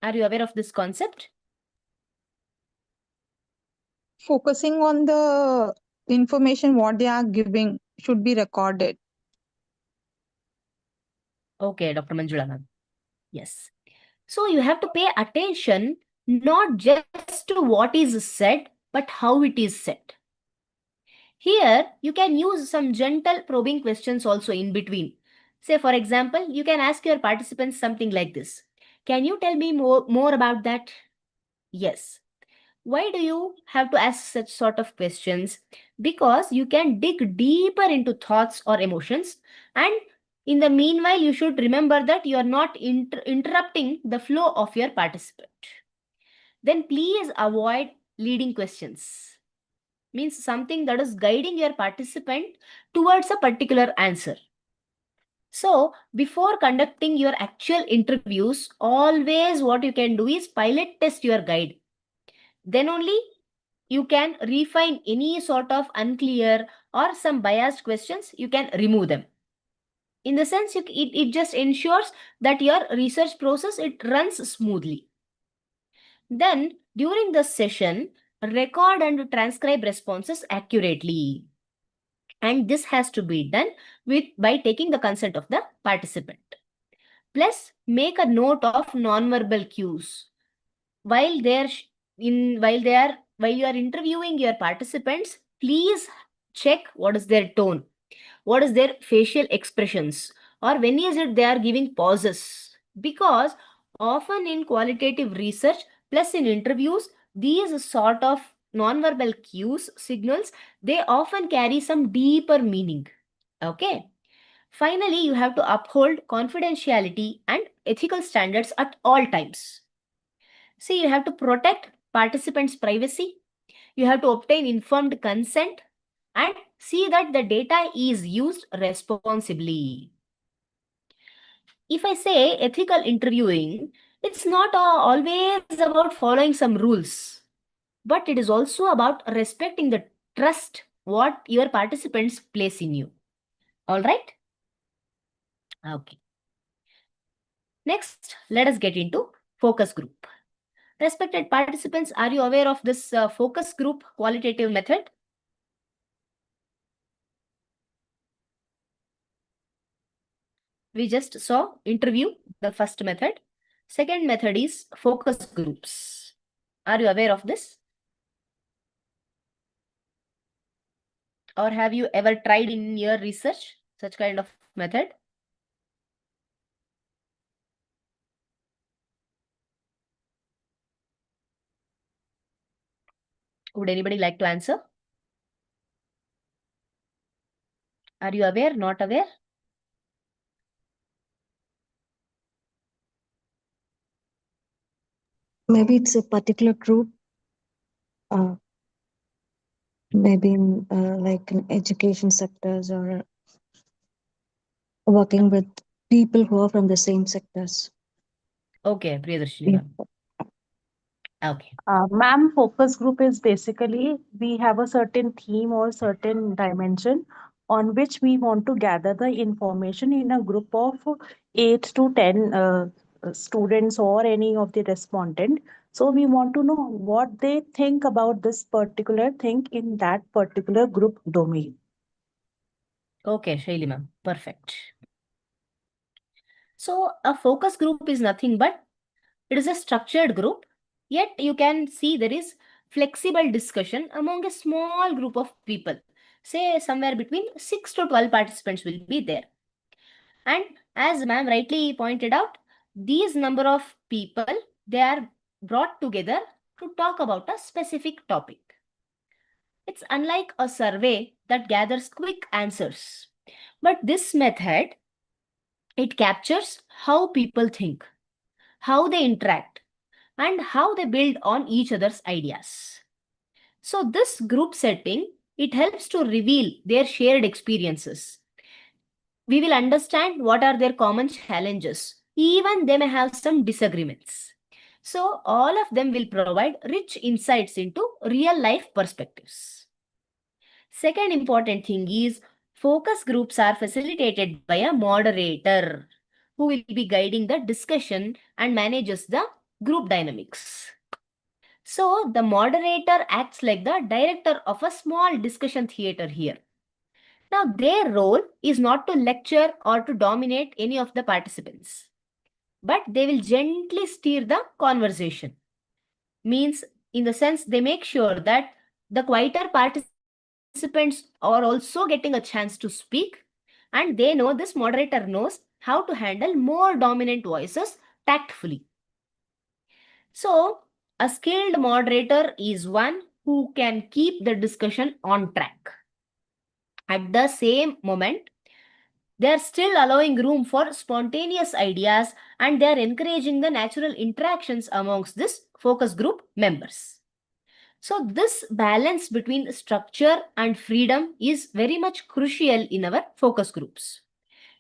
Are you aware of this concept? Focusing on the information what they are giving should be recorded. Okay, Dr. Manjula ma'am. Yes. So you have to pay attention not just to what is said, but how it is said. Here, you can use some gentle probing questions also in between. Say, for example, you can ask your participants something like this. Can you tell me more about that? Yes. Why do you have to ask such sort of questions? Because you can dig deeper into thoughts or emotions, and in the meanwhile, you should remember that you are not interrupting the flow of your participant. Then please avoid leading questions. Means something that is guiding your participant towards a particular answer. So before conducting your actual interviews, always what you can do is pilot test your guide. Then only you can refine any sort of unclear or some biased questions, you can remove them. In the sense, it just ensures that your research process, it runs smoothly. Then during the session, record and transcribe responses accurately. And this has to be done by taking the consent of the participant. Plus, make a note of nonverbal cues. While you are interviewing your participants, please check what is their tone, what is their facial expressions, or when is it they are giving pauses. Because often in qualitative research plus in interviews, these sort of nonverbal cues, signals, they often carry some deeper meaning. Okay. Finally, you have to uphold confidentiality and ethical standards at all times. See, you have to protect participants' privacy. You have to obtain informed consent and see that the data is used responsibly. If I say ethical interviewing, it's not always about following some rules, but it is also about respecting the trust what your participants place in you. All right? Okay. Next, let us get into focus group. Respected participants, are you aware of this focus group qualitative method? We just saw interview, the first method. Second method is focus groups. Are you aware of this? Or have you ever tried in your research such kind of method? Would anybody like to answer? Are you aware, not aware? Maybe it's a particular group, maybe in like in education sectors or working with people who are from the same sectors. Okay, Priyadarshini ma'am. Okay. Ma'am, focus group is basically we have a certain theme or certain dimension on which we want to gather the information in a group of 8 to 10 students or any of the respondent. So we want to know what they think about this particular thing in that particular group domain. Okay, Shaili ma'am. Perfect. So a focus group is nothing but it is a structured group, yet you can see there is flexible discussion among a small group of people. Say somewhere between 6 to 12 participants will be there. And as ma'am rightly pointed out, these number of people, they are brought together to talk about a specific topic. It's unlike a survey that gathers quick answers. But this method, it captures how people think, how they interact, and how they build on each other's ideas. So this group setting, it helps to reveal their shared experiences. We will understand what are their common challenges. Even they may have some disagreements. So all of them will provide rich insights into real life perspectives. Second important thing is focus groups are facilitated by a moderator who will be guiding the discussion and manages the group dynamics. So the moderator acts like the director of a small discussion theater here. Now their role is not to lecture or to dominate any of the participants, but they will gently steer the conversation. Means in the sense they make sure that the quieter participants are also getting a chance to speak, and they know this moderator knows how to handle more dominant voices tactfully. So a skilled moderator is one who can keep the discussion on track. At the same moment, they are still allowing room for spontaneous ideas and they are encouraging the natural interactions amongst this focus group members. So this balance between structure and freedom is very much crucial in our focus groups,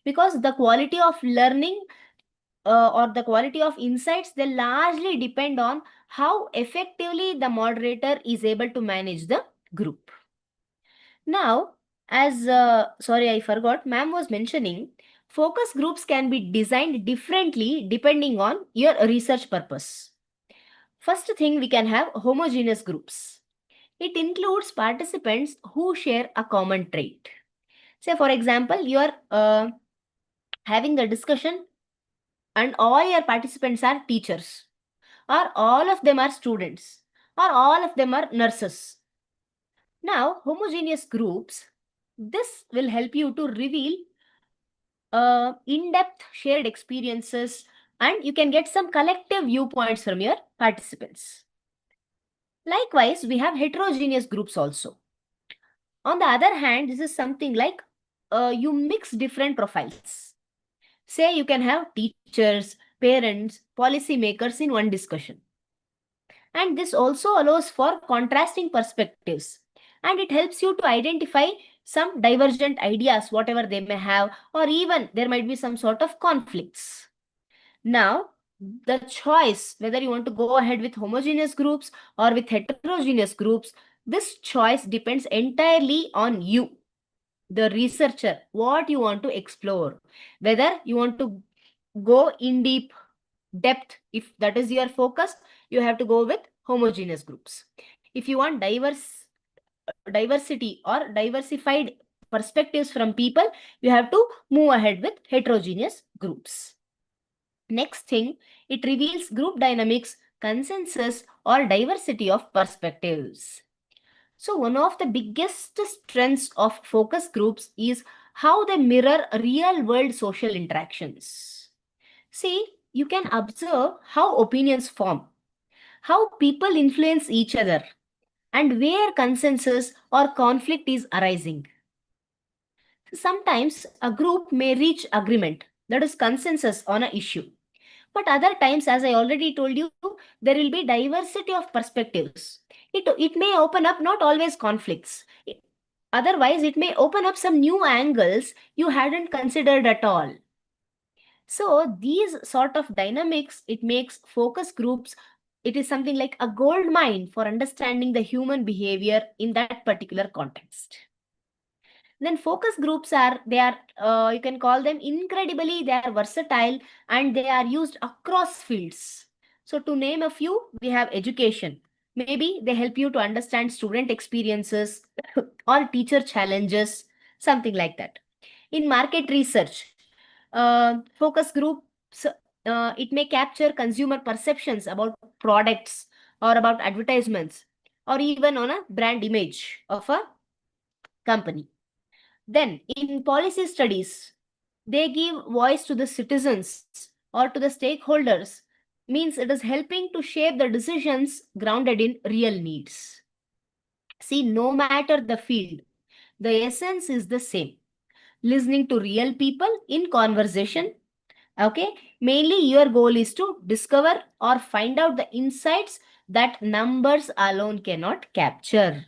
because the quality of learning or the quality of insights, they largely depend on how effectively the moderator is able to manage the group. Now, as sorry, I forgot, ma'am was mentioning Focus groups can be designed differently depending on your research purpose. First thing, we can have homogeneous groups. It includes participants who share a common trait. Say, for example, you are having a discussion and all your participants are teachers, or all of them are students, or all of them are nurses. Now, homogeneous groups, this will help you to reveal in-depth shared experiences, and you can get some collective viewpoints from your participants. Likewise, we have heterogeneous groups also. On the other hand, this is something like you mix different profiles. Say you can have teachers, parents, policymakers in one discussion. And this also allows for contrasting perspectives. And it helps you to identify some divergent ideas, whatever they may have, or even there might be some sort of conflicts. Now, the choice, whether you want to go ahead with homogeneous groups or with heterogeneous groups, this choice depends entirely on you, the researcher, what you want to explore. Whether you want to go in deep depth, if that is your focus, you have to go with homogeneous groups. If you want diversity or diversified perspectives from people, you have to move ahead with heterogeneous groups. Next thing, it reveals group dynamics, consensus, or diversity of perspectives. So one of the biggest strengths of focus groups is how they mirror real-world social interactions. See, you can observe how opinions form, how people influence each other, and where consensus or conflict is arising. Sometimes a group may reach agreement, that is consensus on an issue. But other times, as I already told you, there will be diversity of perspectives. It may open up not always conflicts. Otherwise, it may open up some new angles you hadn't considered at all. So these sort of dynamics, it makes focus groups, it is something like a gold mine for understanding the human behavior in that particular context. Then focus groups you can call them incredibly, they are versatile and they are used across fields. So to name a few, we have education. Maybe they help you to understand student experiences or teacher challenges, something like that. In market research, focus groups, it may capture consumer perceptions about products or about advertisements or even on a brand image of a company. Then in policy studies, they give voice to the citizens or to the stakeholders, means it is helping to shape the decisions grounded in real needs. See, no matter the field, the essence is the same. Listening to real people in conversation. Okay, mainly your goal is to discover or find out the insights that numbers alone cannot capture.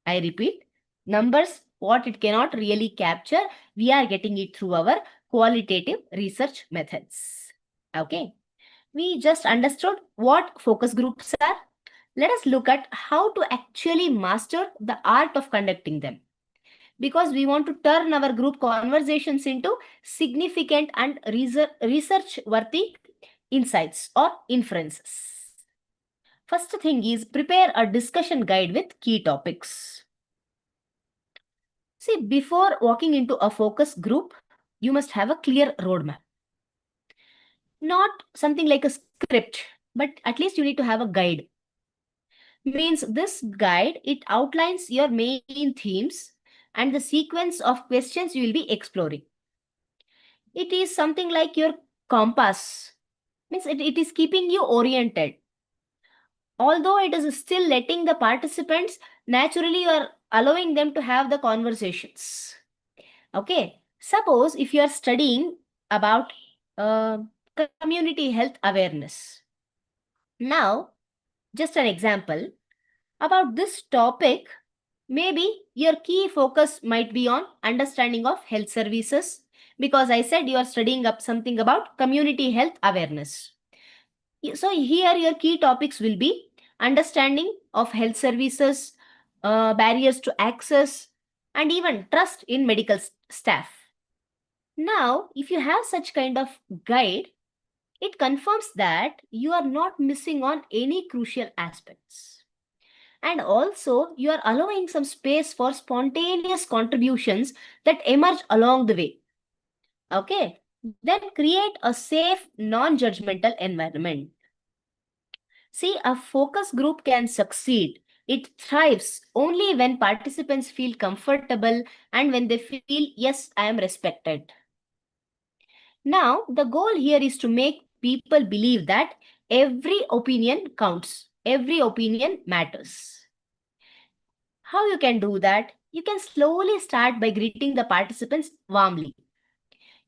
I repeat, numbers, what it cannot really capture, we are getting it through our qualitative research methods. Okay, we just understood what focus groups are. Let us look at how to actually master the art of conducting them, because we want to turn our group conversations into significant and research-worthy insights or inferences. First thing is prepare a discussion guide with key topics. See, before walking into a focus group, you must have a clear roadmap. Not something like a script, but at least you need to have a guide. Means this guide, it outlines your main themes and the sequence of questions you will be exploring. It is something like your compass. Means it is keeping you oriented. Although it is still letting the participants, naturally you are allowing them to have the conversations. Okay, suppose if you are studying about community health awareness. Now, just an example, about this topic, maybe your key focus might be on understanding of health services, because I said you are studying up something about community health awareness. So here your key topics will be understanding of health services, barriers to access, and even trust in medical staff. Now, if you have such kind of guide, it confirms that you are not missing on any crucial aspects. And also, you are allowing some space for spontaneous contributions that emerge along the way. Okay, then create a safe, non-judgmental environment. See, a focus group can succeed. It thrives only when participants feel comfortable and when they feel, yes, I am respected. Now, the goal here is to make people believe that every opinion counts, every opinion matters. How you can do that? You can slowly start by greeting the participants warmly.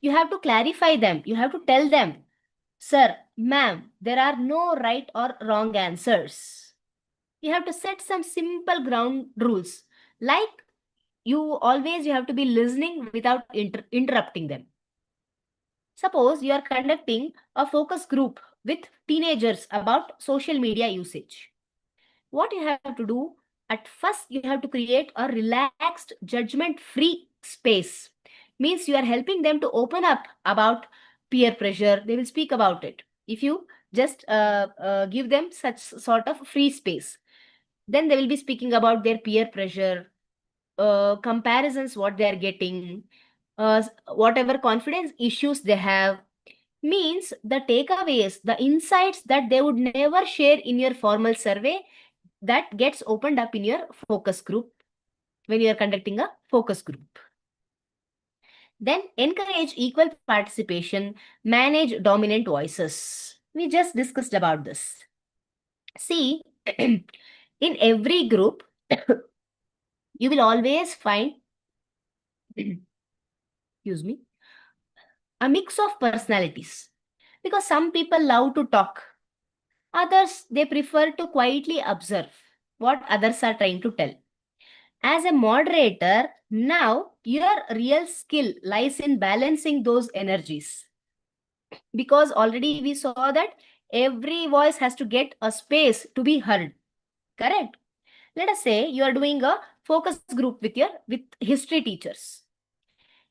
You have to clarify them. You have to tell them, sir, ma'am, there are no right or wrong answers. You have to set some simple ground rules. Like you have to be listening without interrupting them. Suppose you are conducting a focus group with teenagers about social media usage. What you have to do, at first you have to create a relaxed, judgment-free space. Means you are helping them to open up about peer pressure. They will speak about it. If you just give them such sort of free space, then they will be speaking about their peer pressure, comparisons, what they are getting, whatever confidence issues they have. Means the takeaways, the insights that they would never share in your formal survey, that gets opened up in your focus group when you are conducting a focus group. Then encourage equal participation, manage dominant voices. We just discussed about this. See, in every group, you will always find, excuse me, a mix of personalities, because some people love to talk. Others, they prefer to quietly observe what others are trying to tell. As a moderator, now your real skill lies in balancing those energies. Because already we saw that every voice has to get a space to be heard. Correct? Let us say you are doing a focus group with history teachers.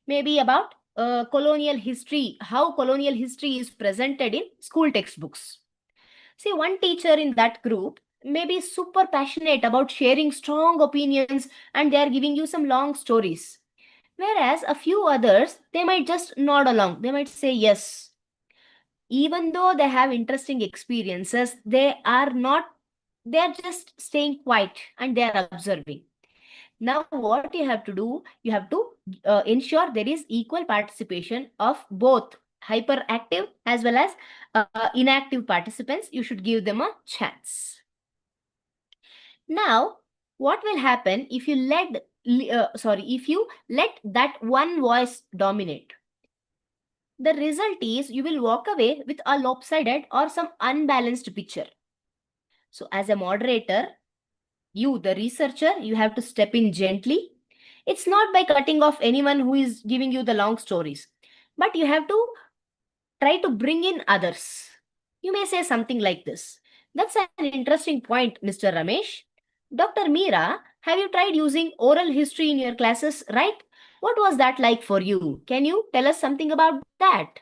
Maybe about colonial history, how colonial history is presented in school textbooks. See, one teacher in that group may be super passionate about sharing strong opinions and they are giving you some long stories. Whereas a few others, they might just nod along. They might say yes. Even though they have interesting experiences, they are just staying quiet and they are observing. Now, what you have to do, you have to ensure there is equal participation of both hyperactive as well as inactive participants. You should give them a chance. Now, what will happen if you let that one voice dominate? The result is you will walk away with a lopsided or some unbalanced picture. So as a moderator, you, the researcher, you have to step in gently. It's not by cutting off anyone who is giving you the long stories, but you have to try to bring in others. You may say something like this. That's an interesting point, Mr. Ramesh. Dr. Meera, have you tried using oral history in your classes, right? What was that like for you? Can you tell us something about that?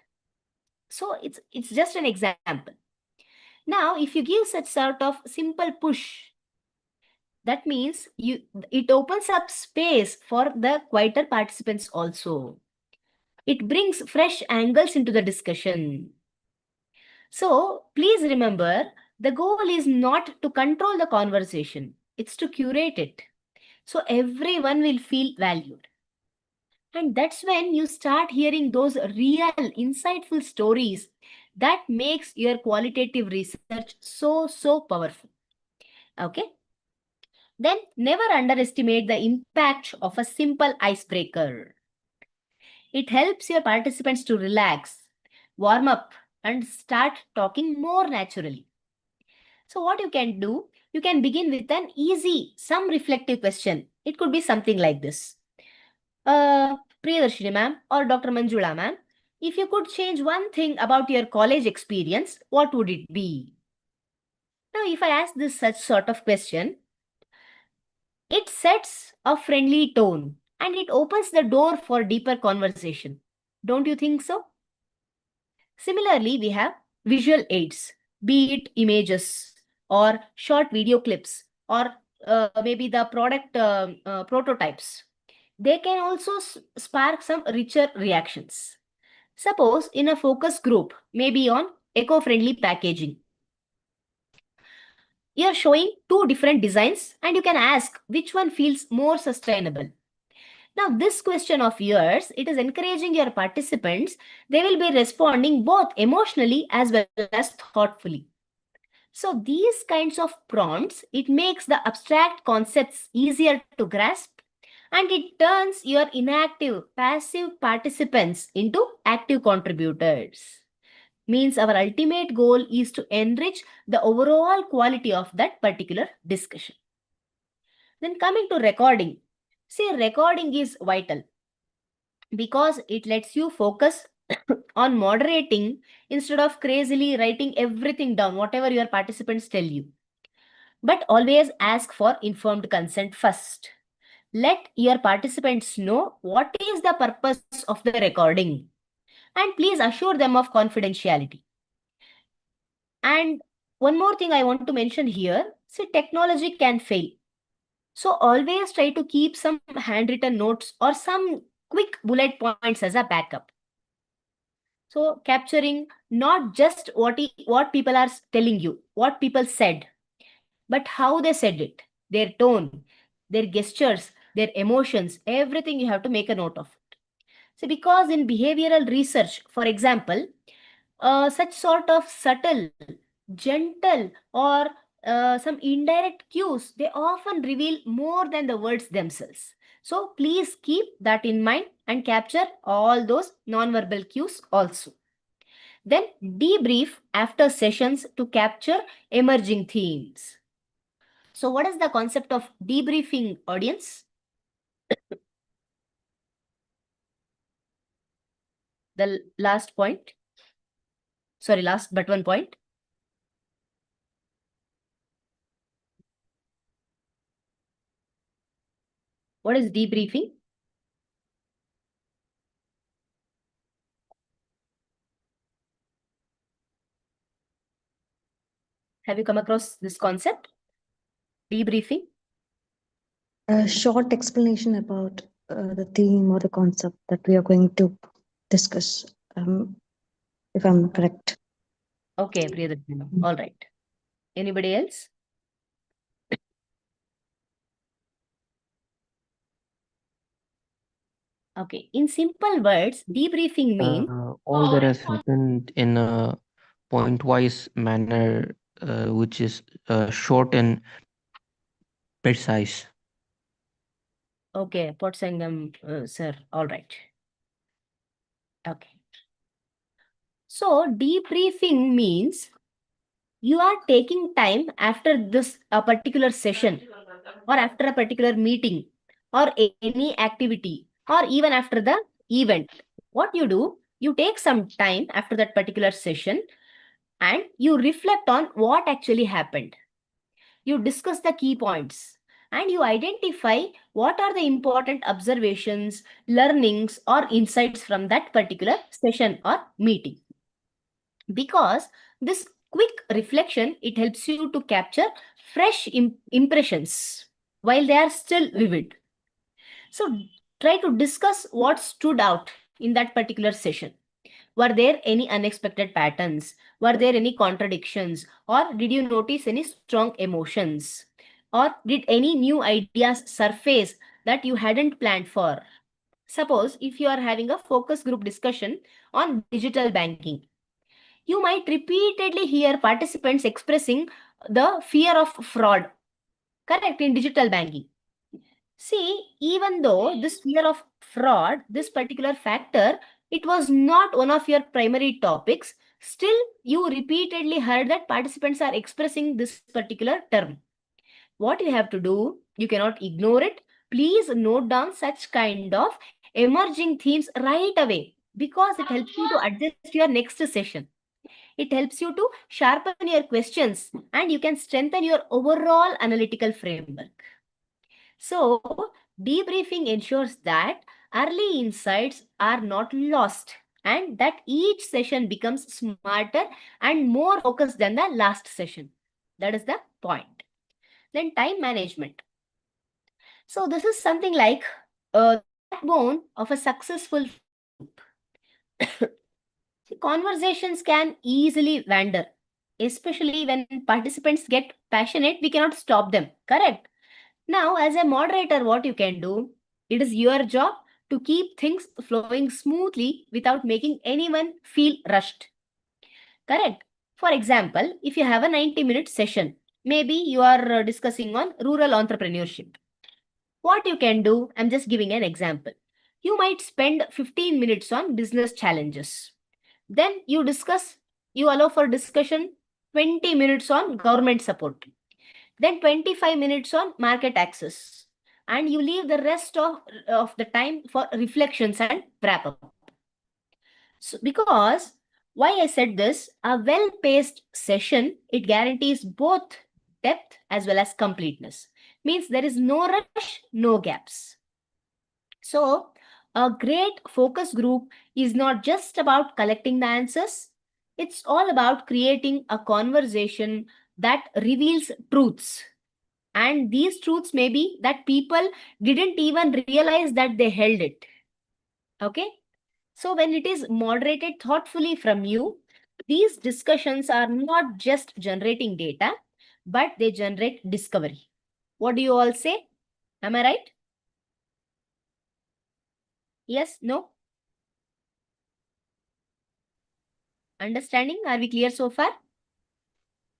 So it's just an example. Now, if you give such sort of simple push, that means it opens up space for the quieter participants also. It brings fresh angles into the discussion. So please remember, the goal is not to control the conversation. It's to curate it. So everyone will feel valued. And that's when you start hearing those real, insightful stories that makes your qualitative research so powerful. Okay? Then never underestimate the impact of a simple icebreaker. It helps your participants to relax, warm up, and start talking more naturally. So what you can do, you can begin with an easy, some reflective question. It could be something like this. Priyadarshini ma'am or Dr. Manjula ma'am, if you could change one thing about your college experience, what would it be? Now, if I ask this such sort of question, it sets a friendly tone and it opens the door for deeper conversation. Don't you think so? Similarly, we have visual aids, be it images or short video clips or maybe the product prototypes. They can also spark some richer reactions. Suppose in a focus group, maybe on eco-friendly packaging, you're showing two different designs and you can ask which one feels more sustainable. Now, this question of yours, it is encouraging your participants. They will be responding both emotionally as well as thoughtfully. So these kinds of prompts, it makes the abstract concepts easier to grasp and it turns your inactive, passive participants into active contributors. Means our ultimate goal is to enrich the overall quality of that particular discussion. Then coming to recording. See, recording is vital because it lets you focus on moderating instead of crazily writing everything down, whatever your participants tell you. But always ask for informed consent first. Let your participants know what is the purpose of the recording and please assure them of confidentiality. And one more thing I want to mention here, see, technology can fail. So always try to keep some handwritten notes or some quick bullet points as a backup. So capturing not just what people are telling you, what people said, but how they said it, their tone, their gestures, their emotions, everything you have to make a note of it. So because in behavioral research, for example, such sort of subtle, gentle, or some indirect cues, they often reveal more than the words themselves. So please keep that in mind and capture all those non-verbal cues also. Then debrief after sessions to capture emerging themes. So what is the concept of debriefing, audience? The last point. Sorry, last but one point. What is debriefing? Have you come across this concept? Debriefing? A short explanation about the theme or the concept that we are going to discuss, if I'm correct. Okay, Priyadarshini. All right. Anybody else? Okay. In simple words, debriefing means All that has happened in a point-wise manner, which is short and precise. okay, Potsangam, sir. All right. Okay. So debriefing means you are taking time after this a particular session or after a particular meeting or any activity or even after the event. What you do, you take some time after that particular session and you reflect on what actually happened. You discuss the key points and you identify what are the important observations, learnings, or insights from that particular session or meeting. Because this quick reflection, it helps you to capture fresh impressions while they are still vivid. So try to discuss what stood out in that particular session. Were there any unexpected patterns? Were there any contradictions? Or did you notice any strong emotions? Or did any new ideas surface that you hadn't planned for? Suppose if you are having a focus group discussion on digital banking, you might repeatedly hear participants expressing the fear of fraud, correct, in digital banking. See, even though this fear of fraud, this particular factor, it was not one of your primary topics, still you repeatedly heard that participants are expressing this particular term. What you have to do, you cannot ignore it. Please note down such kind of emerging themes right away because it helps you to adjust your next session. It helps you to sharpen your questions and you can strengthen your overall analytical framework. So, debriefing ensures that early insights are not lost, and that each session becomes smarter and more focused than the last session. That is the point. Then time management. So this is something like the backbone of a successful group. Conversations can easily wander, especially when participants get passionate. We cannot stop them, correct? Now, as a moderator, what you can do, it is your job to keep things flowing smoothly without making anyone feel rushed. Correct? For example, if you have a 90-minute session, maybe you are discussing on rural entrepreneurship. What you can do, I'm just giving an example. You might spend 15 minutes on business challenges. Then you allow for discussion 20 minutes on government support. Then 25 minutes on market access. And you leave the rest of the time for reflections and wrap up. So because why I said this, a well-paced session, it guarantees both depth as well as completeness. Means there is no rush, no gaps. So a great focus group is not just about collecting the answers. It's all about creating a conversation that reveals truths. And these truths may be that people didn't even realize that they held it. Okay? So when it is moderated thoughtfully from you, these discussions are not just generating data, but they generate discovery. What do you all say? Am I right? Yes? No? Understanding? Are we clear so far?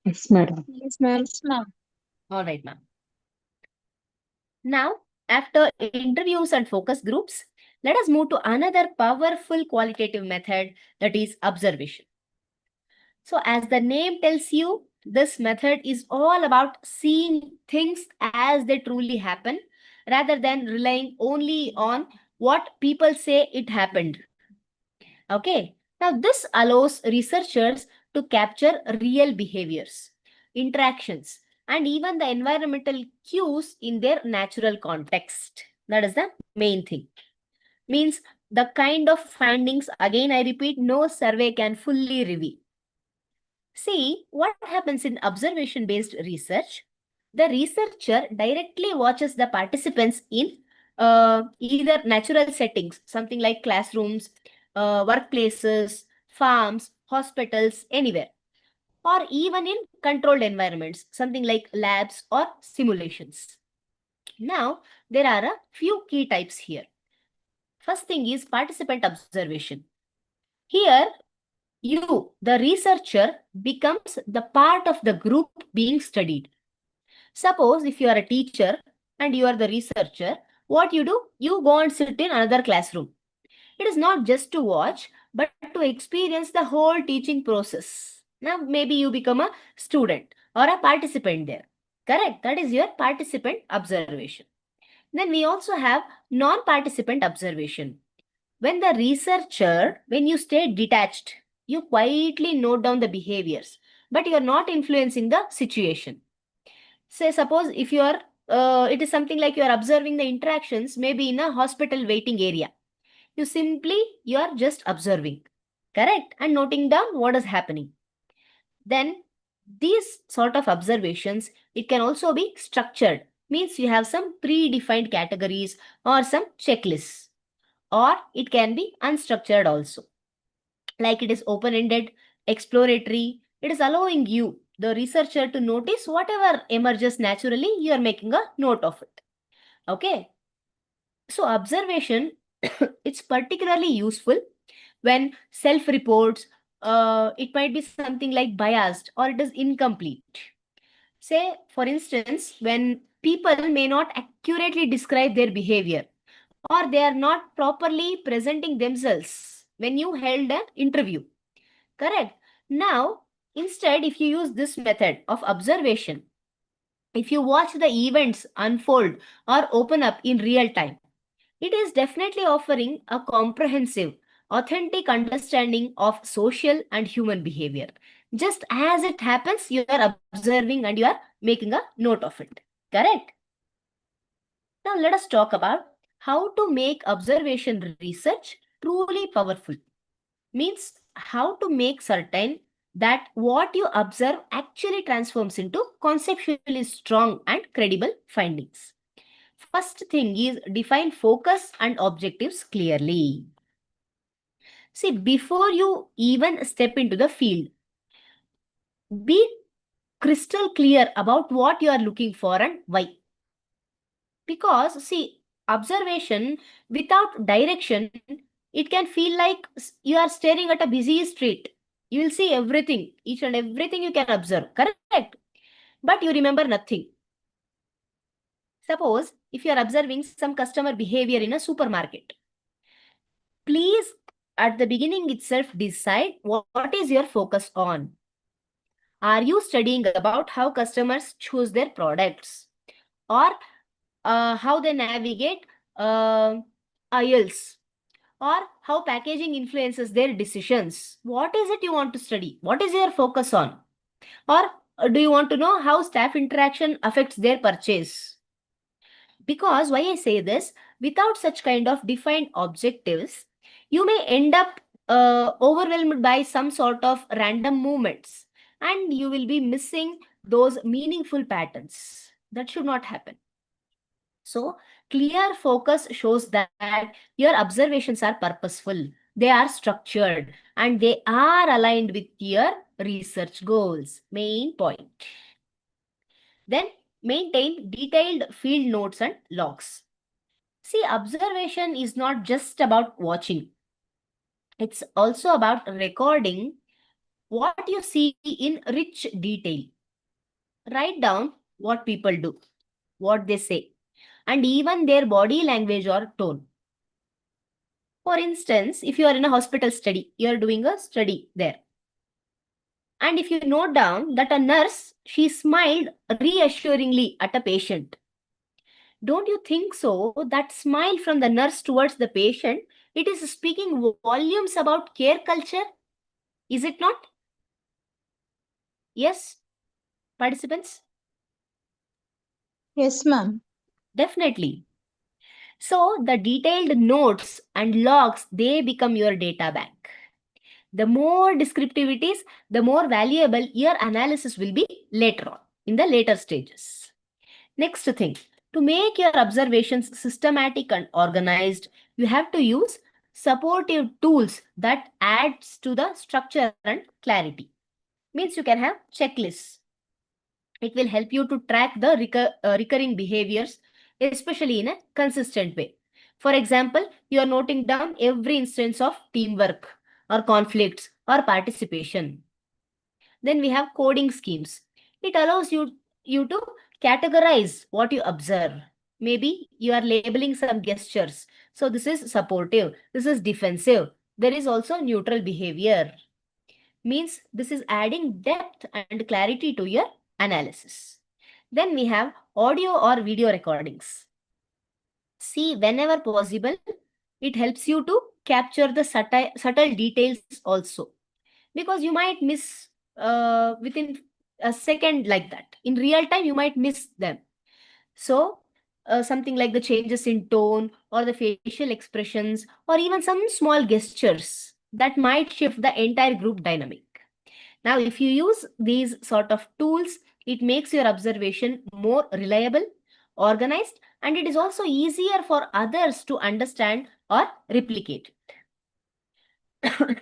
Yes, madam. Yes, ma'am. All right, ma'am. Now, after interviews and focus groups, let us move to another powerful qualitative method, that is observation. So as the name tells you, this method is all about seeing things as they truly happen rather than relying only on what people say it happened. Okay. Now this allows researchers to capture real behaviors, interactions, and even the environmental cues in their natural context. That is the main thing. Means the kind of findings, again I repeat, no survey can fully reveal. See, what happens in observation-based research? The researcher directly watches the participants in either natural settings, something like classrooms, workplaces, farms, hospitals, anywhere, or even in controlled environments, something like labs or simulations. Now, there are a few key types here. First thing is participant observation. Here, you, the researcher, becomes the part of the group being studied. Suppose if you are a teacher and you are the researcher, what you do? You go and sit in another classroom. It is not just to watch, but to experience the whole teaching process. Now, maybe you become a student or a participant there. Correct? That is your participant observation. Then we also have non-participant observation. When the researcher, when you stay detached, you quietly note down the behaviors, but you are not influencing the situation. Say, suppose if you are, it is something like you are observing the interactions, maybe in a hospital waiting area. You are just observing, correct? And noting down what is happening. Then these sort of observations, it can also be structured. Means you have some predefined categories or some checklists. Or it can be unstructured also. Like it is open-ended, exploratory. It is allowing you, the researcher, to notice whatever emerges naturally. You are making a note of it. Okay. So observation, it's particularly useful when self-reports, it might be something like biased or it is incomplete. Say, for instance, when people may not accurately describe their behavior or they are not properly presenting themselves when you held an interview. Correct? Now, instead, if you use this method of observation, if you watch the events unfold or open up in real time, it is definitely offering a comprehensive, authentic understanding of social and human behavior. Just as it happens, you are observing and you are making a note of it. Correct? Now let us talk about how to make observation research truly powerful. Means how to make certain that what you observe actually transforms into conceptually strong and credible findings. First thing is define focus and objectives clearly. See, before you even step into the field, be crystal clear about what you are looking for and why. Because, see, observation without direction, it can feel like you are staring at a busy street. You will see everything, each and everything you can observe, correct? But you remember nothing. Suppose if you are observing some customer behavior in a supermarket, please at the beginning itself decide what is your focus on. Are you studying about how customers choose their products, or how they navigate aisles, or how packaging influences their decisions? What is it you want to study? What is your focus on? Or do you want to know how staff interaction affects their purchase? Because why I say this, without such kind of defined objectives, you may end up overwhelmed by some sort of random movements, and you will be missing those meaningful patterns. That should not happen. So, clear focus shows that your observations are purposeful, they are structured, and they are aligned with your research goals. Main point. Then, maintain detailed field notes and logs. See, observation is not just about watching. It's also about recording what you see in rich detail. Write down what people do, what they say, and even their body language or tone. For instance, if you are in a hospital study, you are doing a study there. And if you note down that a nurse, she smiled reassuringly at a patient. Don't you think so? That smile from the nurse towards the patient, it is speaking volumes about care culture. Is it not? Yes, participants? Yes, ma'am. Definitely. So the detailed notes and logs, they become your data bank. The more descriptive it is, the more valuable your analysis will be later on, in the later stages. Next thing, to make your observations systematic and organized, you have to use supportive tools that adds to the structure and clarity. Means you can have checklists. It will help you to track the recurring behaviors, especially in a consistent way. For example, you are noting down every instance of teamwork or conflicts or participation. Then we have coding schemes. It allows you to categorize what you observe. Maybe you are labeling some gestures. So this is supportive, this is defensive. There is also neutral behavior. Means this is adding depth and clarity to your analysis. Then we have audio or video recordings. See, whenever possible, it helps you to capture the subtle details also. Because you might miss within a second like that. In real time, you might miss them. So, something like the changes in tone or the facial expressions or even some small gestures that might shift the entire group dynamic. Now, if you use these sort of tools, it makes your observation more reliable, organized, and it is also easier for others to understand or replicate it.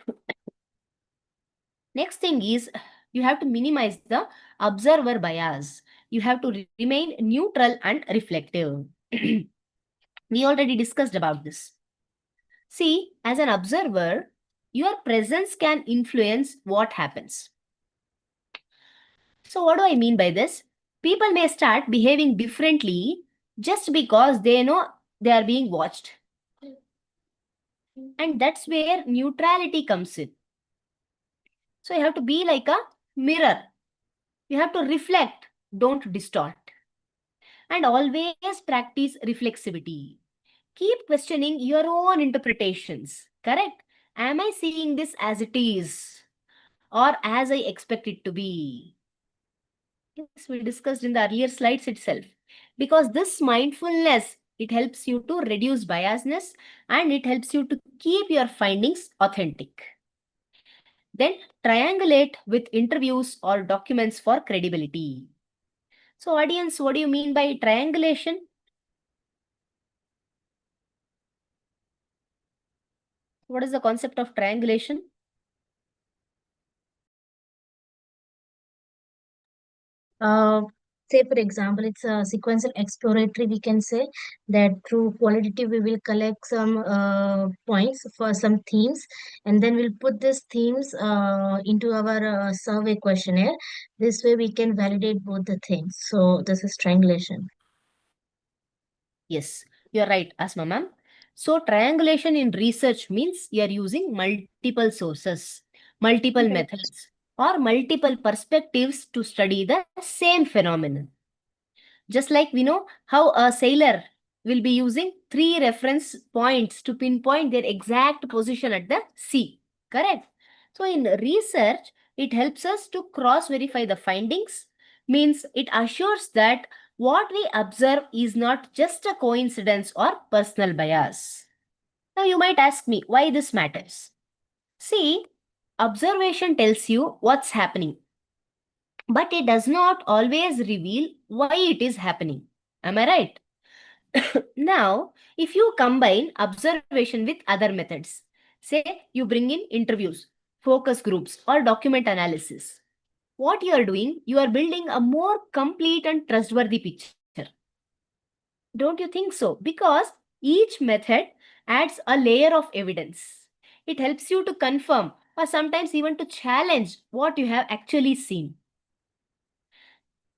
Next thing is, you have to minimize the observer bias. You have to remain neutral and reflective. We already discussed about this. See, as an observer, your presence can influence what happens. So what do I mean by this? People may start behaving differently just because they know they are being watched. And that's where neutrality comes in. So you have to be like a mirror. You have to reflect, don't distort. And always practice reflexivity. Keep questioning your own interpretations. Correct? Am I seeing this as it is or as I expect it to be? Yes, we discussed in the earlier slides itself. Because this mindfulness It helps you to reduce biasness and it helps you to keep your findings authentic. Then triangulate with interviews or documents for credibility. So audience, what do you mean by triangulation? What is the concept of triangulation? Say for example, it's a sequential exploratory. We can say that through qualitative, we will collect some points for some themes, and then we'll put these themes into our survey questionnaire. This way, we can validate both the things. So this is triangulation. Yes, you're right, Asma ma'am. So triangulation in research means you're using multiple sources, multiple methods, or multiple perspectives to study the same phenomenon. Just like we know how a sailor will be using 3 reference points to pinpoint their exact position at the sea. Correct? So in research, it helps us to cross-verify the findings, means it assures that what we observe is not just a coincidence or personal bias. Now you might ask me why this matters. See, observation tells you what's happening, but it does not always reveal why it is happening. Am I right? Now, if you combine observation with other methods, say you bring in interviews, focus groups, or document analysis, what you are doing, you are building a more complete and trustworthy picture. Don't you think so? Because each method adds a layer of evidence. It helps you to confirm or sometimes even to challenge what you have actually seen.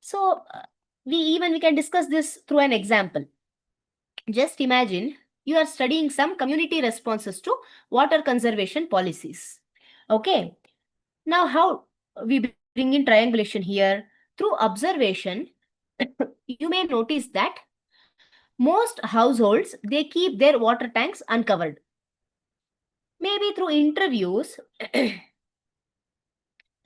So, we can discuss this through an example. Just imagine you are studying some community responses to water conservation policies. Okay. Now, how we bring in triangulation here? Through observation, you may notice that most households, they keep their water tanks uncovered. Maybe through interviews,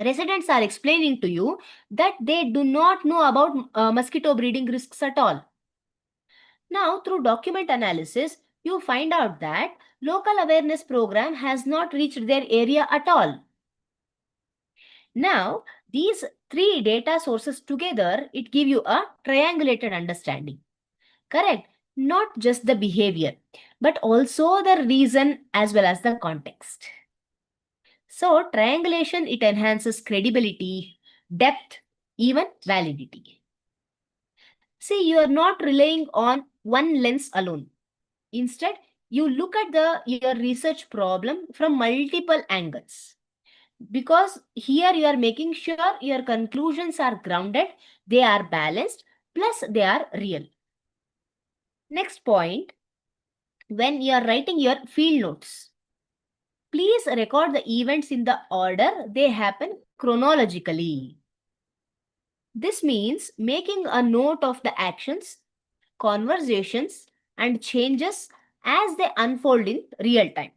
residents are explaining to you that they do not know about mosquito breeding risks at all. Now, through document analysis, you find out that local awareness program has not reached their area at all. Now, these 3 data sources together, it give you a triangulated understanding. Correct? Not just the behavior, but also the reason as well as the context. So, triangulation, it enhances credibility, depth, even validity. See, you are not relying on one lens alone. Instead, you look at your research problem from multiple angles. Because here you are making sure your conclusions are grounded, they are balanced, plus they are real. Next point, when you are writing your field notes, please record the events in the order they happen chronologically. This means making a note of the actions, conversations, and changes as they unfold in real time.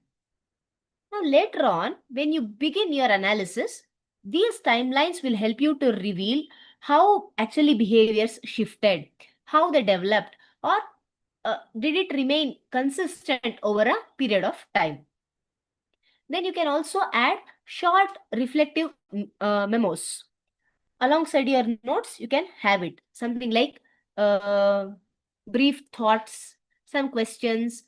Now, later on, when you begin your analysis, these timelines will help you to reveal how actually behaviors shifted, how they developed, or did it remain consistent over a period of time. Then you can also add short reflective memos. Alongside your notes, you can have it. Something like brief thoughts, some questions,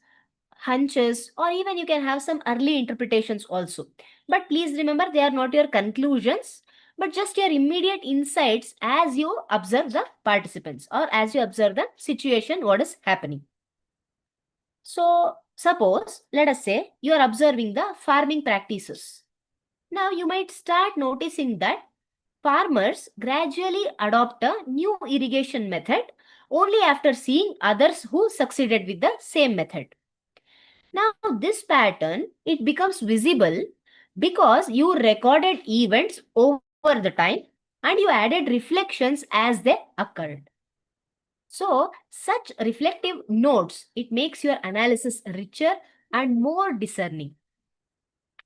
hunches, or even you can have some early interpretations also. But please remember, they are not your conclusions, but just your immediate insights as you observe the participants or as you observe the situation, what is happening. So, suppose, let us say, you are observing the farming practices. Now, you might start noticing that farmers gradually adopt a new irrigation method only after seeing others who succeeded with the same method. Now, this pattern, it becomes visible because you recorded events over the time and you added reflections as they occurred. So, such reflective notes, it makes your analysis richer and more discerning.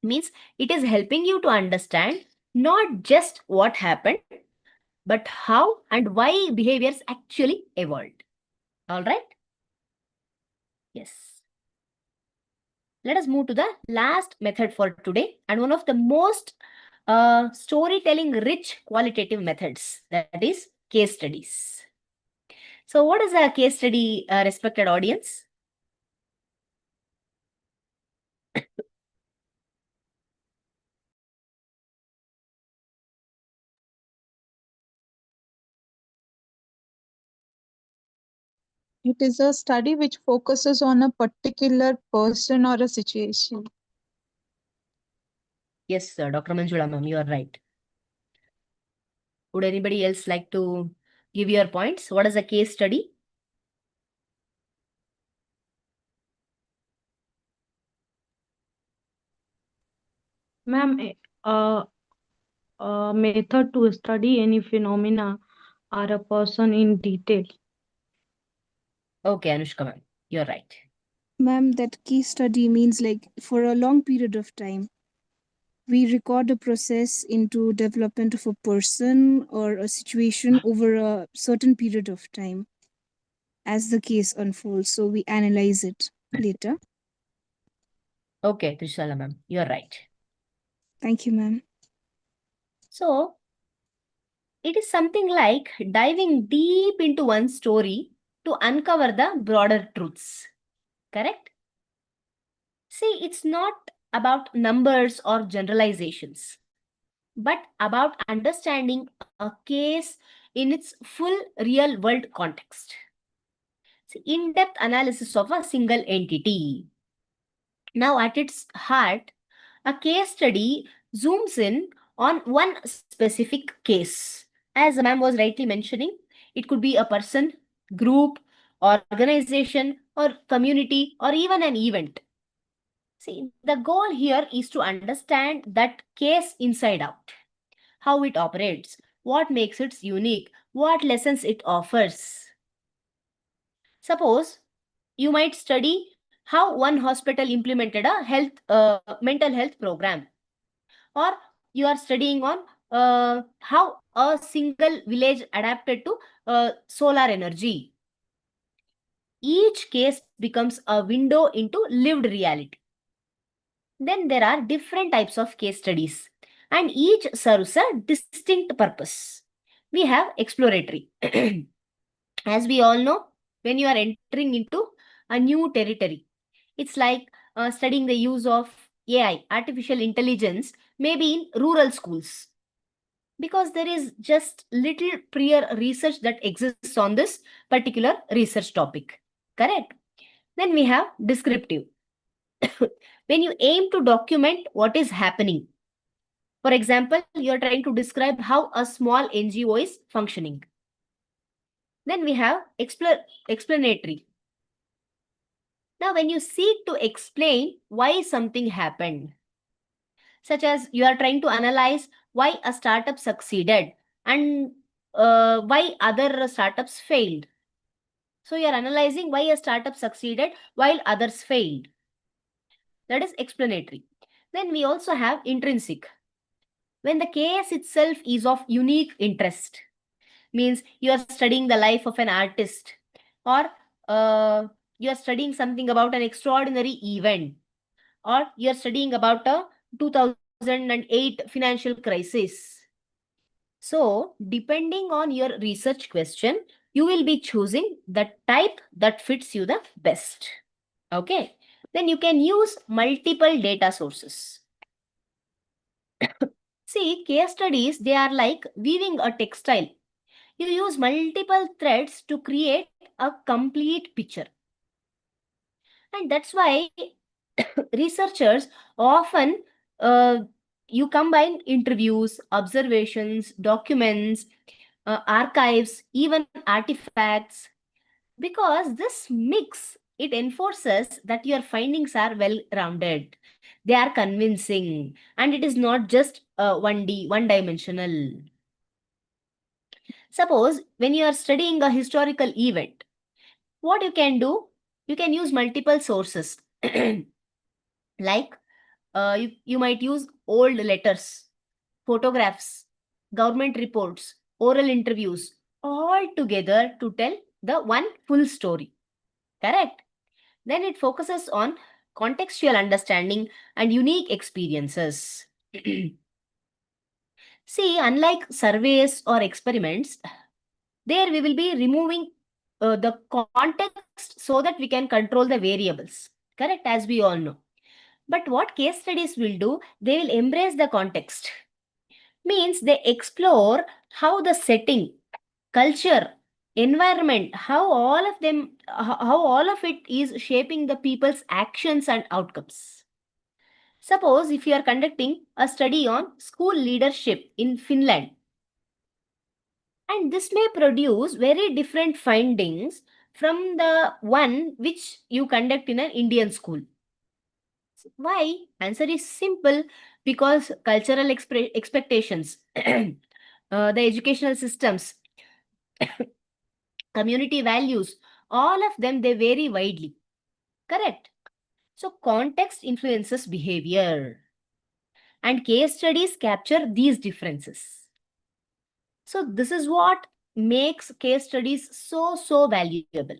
Means it is helping you to understand not just what happened, but how and why behaviors actually evolved. All right? Yes. Let us move to the last method for today, and one of the most storytelling rich qualitative methods, that is case studies. So what is a case study, respected audience? It is a study which focuses on a particular person or a situation. Yes, Dr. Manjula ma'am, you are right. Would anybody else like to give your points? What is a case study? Ma'am, a method to study any phenomena or a person in detail. Okay, Anushka ma'am, you're right. Ma'am, that case study means like for a long period of time, we record a process into development of a person or a situation over a certain period of time as the case unfolds. So we analyze it later. Okay, Trishala ma'am, you're right. Thank you, ma'am. So it is something like diving deep into one story to uncover the broader truths. Correct? See, it's not about numbers or generalizations, but about understanding a case in its full real world context. In-depth analysis of a single entity. Now, at its heart, a case study zooms in on one specific case. As the ma'am was rightly mentioning, it could be a person, group, organization, or community, or even an event. See, the goal here is to understand that case inside out, how it operates, what makes it unique, what lessons it offers. Suppose you might study how one hospital implemented a mental health program, or you are studying on how a single village adapted to solar energy. Each case becomes a window into lived reality. Then there are different types of case studies, and each serves a distinct purpose. We have exploratory. As we all know, when you are entering into a new territory, it's like studying the use of AI, artificial intelligence, maybe in rural schools, because there is just little prior research that exists on this particular research topic. Correct? Then we have descriptive. When you aim to document what is happening. For example, you are trying to describe how a small NGO is functioning. Then we have explanatory. Now, when you seek to explain why something happened, such as you are trying to analyze why a startup succeeded and why other startups failed. So you are analyzing why a startup succeeded while others failed. That is explanatory. Then we also have intrinsic. When the case itself is of unique interest, means you are studying the life of an artist, or you are studying something about an extraordinary event, or you are studying about a 2008 financial crisis. So, depending on your research question, you will be choosing the type that fits you the best. Okay. Then you can use multiple data sources. See, case studies, they are like weaving a textile. You use multiple threads to create a complete picture. And that's why researchers often you combine interviews, observations, documents, archives, even artifacts, because this mix, it enforces that your findings are well rounded, they are convincing, and it is not just one dimensional. Suppose when you are studying a historical event, what you can do, you can use multiple sources. Like you might use old letters, photographs, government reports, oral interviews, all together to tell the one full story. Correct? Then it focuses on contextual understanding and unique experiences. See, unlike surveys or experiments, there we will be removing the context so that we can control the variables. Correct, as we all know. But what case studies will do, they will embrace the context. Means they explore how the setting, culture, environment, how all of it is shaping the people's actions and outcomes. Suppose if you are conducting a study on school leadership in Finland, and this may produce very different findings from the one which you conduct in an Indian school. Why? Answer is simple, because cultural expectations, the educational systems, community values, all of them, they vary widely. Correct? So context influences behavior, and case studies capture these differences. So this is what makes case studies so valuable,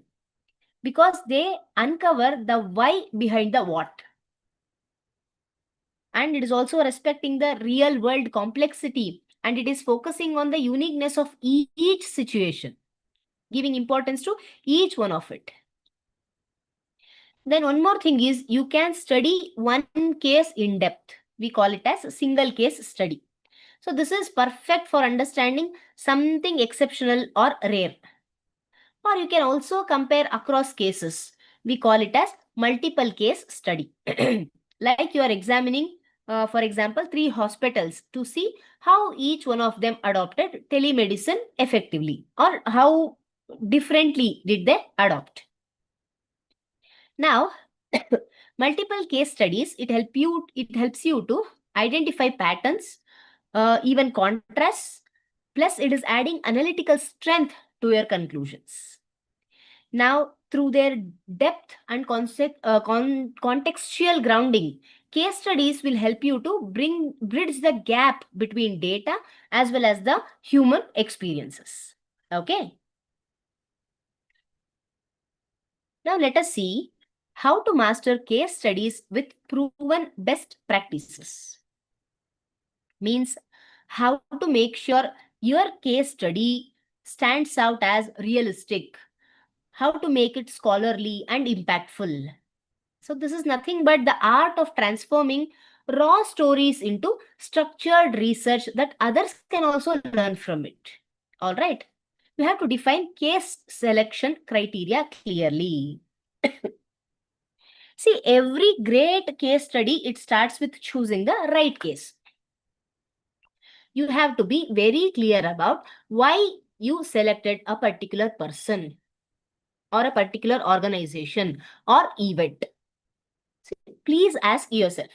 because they uncover the why behind the what. And it is also respecting the real world complexity, and it is focusing on the uniqueness of each situation, giving importance to each one of it. Then one more thing is, you can study one case in depth. We call it as a single case study. So this is perfect for understanding something exceptional or rare. Or you can also compare across cases. We call it as multiple case study. Like you are examining, for example, 3 hospitals to see how each one of them adopted telemedicine effectively, or how differently did they adopt. Now, multiple case studies, it helps you to identify patterns, even contrasts, plus it is adding analytical strength to your conclusions. Now, through their depth and contextual grounding, case studies will help you to bridge the gap between data as well as the human experiences. Okay. Now let us see how to master case studies with proven best practices. Means how to make sure your case study stands out as realistic, how to make it scholarly and impactful. So this is nothing but the art of transforming raw stories into structured research that others can also learn from it. All right. You have to define case selection criteria clearly. See, every great case study, it starts with choosing the right case. You have to be very clear about why you selected a particular person or a particular organization or event. Please ask yourself,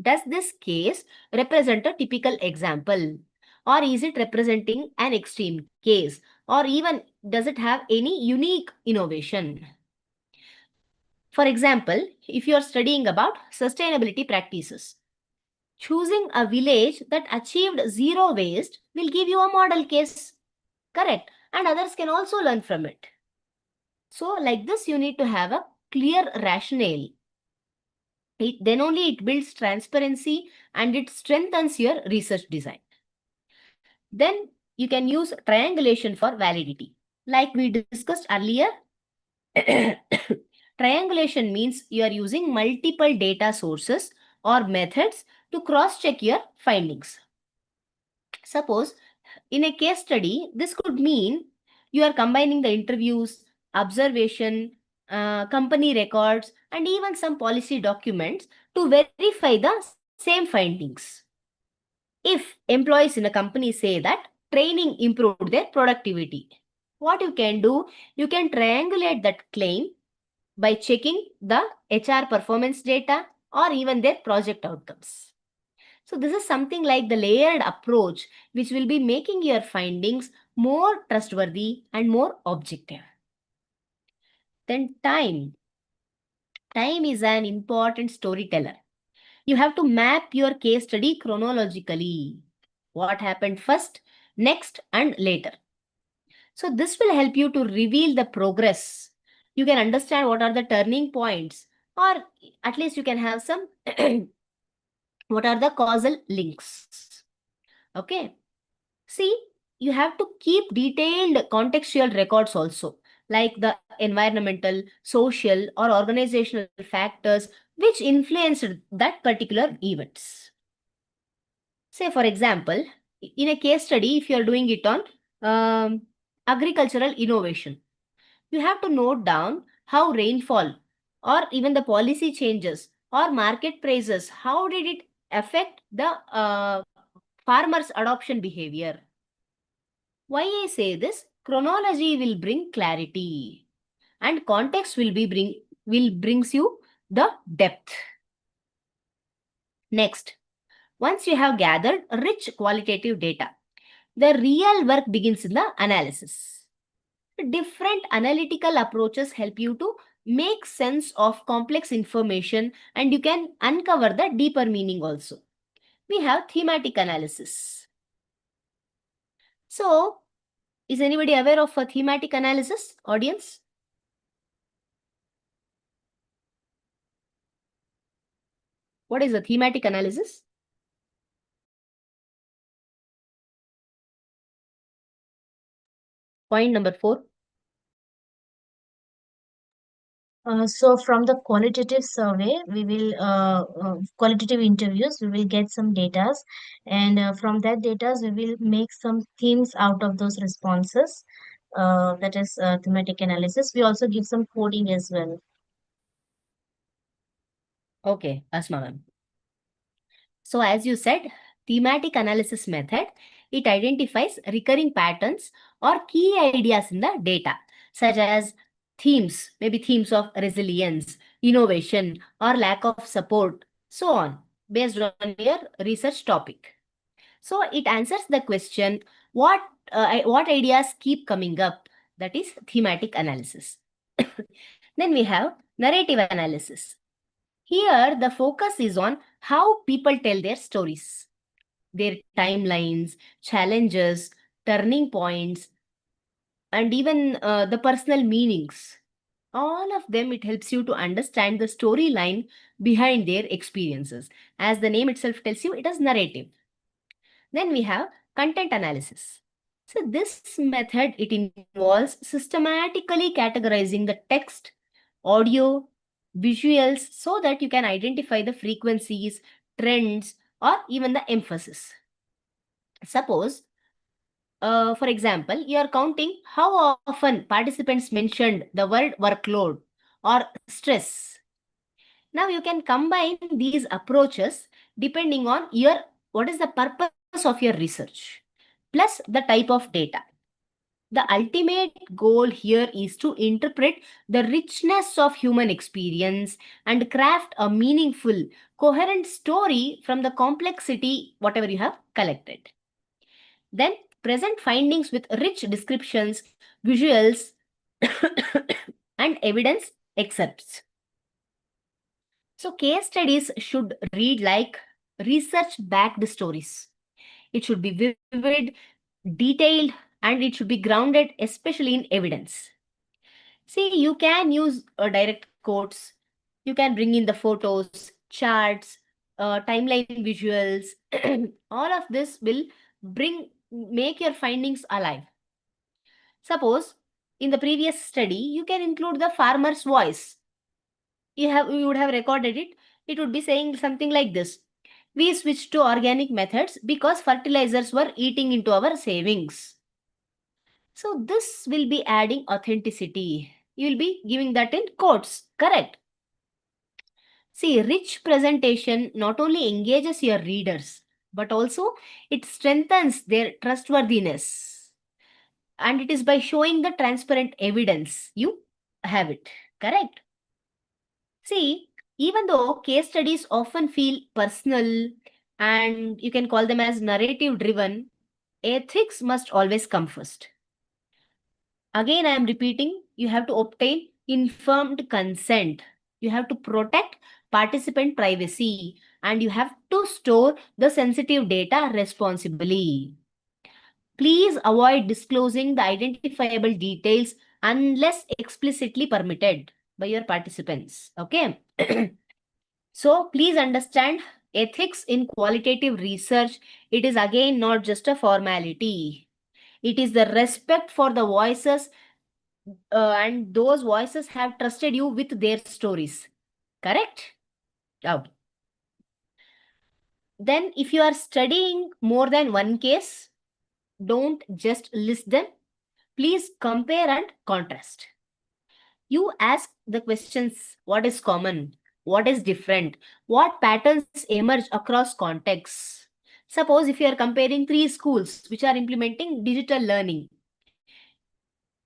does this case represent a typical example, or is it representing an extreme case, or even does it have any unique innovation? For example, if you are studying about sustainability practices, choosing a village that achieved zero waste will give you a model case. Correct? And others can also learn from it. So like this, you need to have a clear rationale. Then only it builds transparency and it strengthens your research design. Then you can use triangulation for validity. Like we discussed earlier, triangulation means you are using multiple data sources or methods to cross-check your findings. Suppose in a case study, this could mean you are combining the interviews, observation, company records, and even some policy documents to verify the same findings. If employees in a company say that training improved their productivity, what you can do, you can triangulate that claim by checking the HR performance data or even their project outcomes. So this is something like the layered approach, which will be making your findings more trustworthy and more objective. Then time. Time is an important storyteller. You have to map your case study chronologically. What happened first, next, and later. So this will help you to reveal the progress You can understand what are the turning points, or at least you can have some what are the causal links. Okay. See, you have to keep detailed contextual records also, like the environmental, social, or organizational factors which influenced that particular events. Say, for example, in a case study, if you are doing it on agricultural innovation, you have to note down how rainfall or even the policy changes or market prices, how did it affect the farmers' adoption behavior. Why I say this? Chronology will bring clarity, and context will brings you the depth. Next, once you have gathered rich qualitative data, the real work begins in the analysis. Different analytical approaches help you to make sense of complex information, and you can uncover the deeper meaning also. We have thematic analysis. So, is anybody aware of a thematic analysis, audience? What is a thematic analysis? Point number 4. So from the qualitative survey, we will qualitative interviews, we will get some data, and from that data, we will make some themes out of those responses. That is thematic analysis. We also give some coding as well. Okay, Asma ma'am. So as you said, thematic analysis method, it identifies recurring patterns or key ideas in the data, such as themes, maybe themes of resilience, innovation, or lack of support, so on, based on your research topic. So it answers the question, what ideas keep coming up? That is thematic analysis. Then we have narrative analysis. Here, the focus is on how people tell their stories, their timelines, challenges, turning points, and even the personal meanings. All of them, it helps you to understand the storyline behind their experiences. As the name itself tells you, it is narrative. Then we have content analysis. So this method, it involves systematically categorizing the text, audio, visuals, so that you can identify the frequencies, trends, or even the emphasis. Suppose, for example, you are counting how often participants mentioned the word workload or stress. Now you can combine these approaches depending on what is the purpose of your research, plus the type of data. The ultimate goal here is to interpret the richness of human experience and craft a meaningful, coherent story from the complexity, whatever you have collected. Then present findings with rich descriptions, visuals, and evidence excerpts. So case studies should read like research-backed stories. It should be vivid, detailed, and it should be grounded, especially in evidence. See, you can use direct quotes. You can bring in the photos, charts, timeline visuals. All of this will make your findings alive. Suppose in the previous study, you can include the farmer's voice. You would have recorded it. It would be saying something like this. We switched to organic methods because fertilizers were eating into our savings. So this will be adding authenticity. You will be giving that in quotes, correct? See, rich presentation not only engages your readers, but also it strengthens their trustworthiness. And it is by showing the transparent evidence you have it, correct? See, even though case studies often feel personal and you can call them as narrative driven, ethics must always come first. Again, I am repeating, you have to obtain informed consent. You have to protect participant privacy and you have to store the sensitive data responsibly. Please avoid disclosing the identifiable details unless explicitly permitted by your participants. Okay. So please understand, ethics in qualitative research, it is again not just a formality. It is the respect for the voices, and those voices have trusted you with their stories. Correct? Okay. Then if you are studying more than one case, don't just list them. Please compare and contrast. You ask the questions: what is common? What is different? What patterns emerge across contexts? Suppose if you are comparing 3 schools which are implementing digital learning,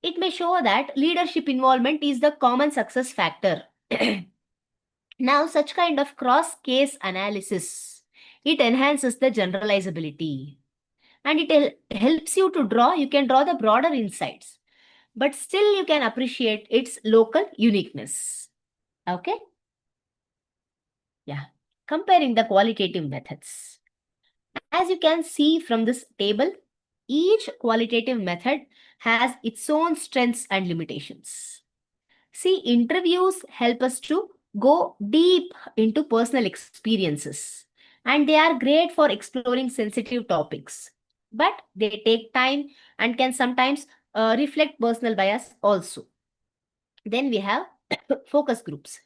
it may show that leadership involvement is the common success factor. Now, such kind of cross-case analysis, it enhances the generalizability, and it helps you to you can draw the broader insights, but still you can appreciate its local uniqueness. Okay? Yeah. Comparing the qualitative methods. As you can see from this table, each qualitative method has its own strengths and limitations. See, interviews help us to go deep into personal experiences, and they are great for exploring sensitive topics, but they take time and can sometimes reflect personal bias also. Then we have focus groups.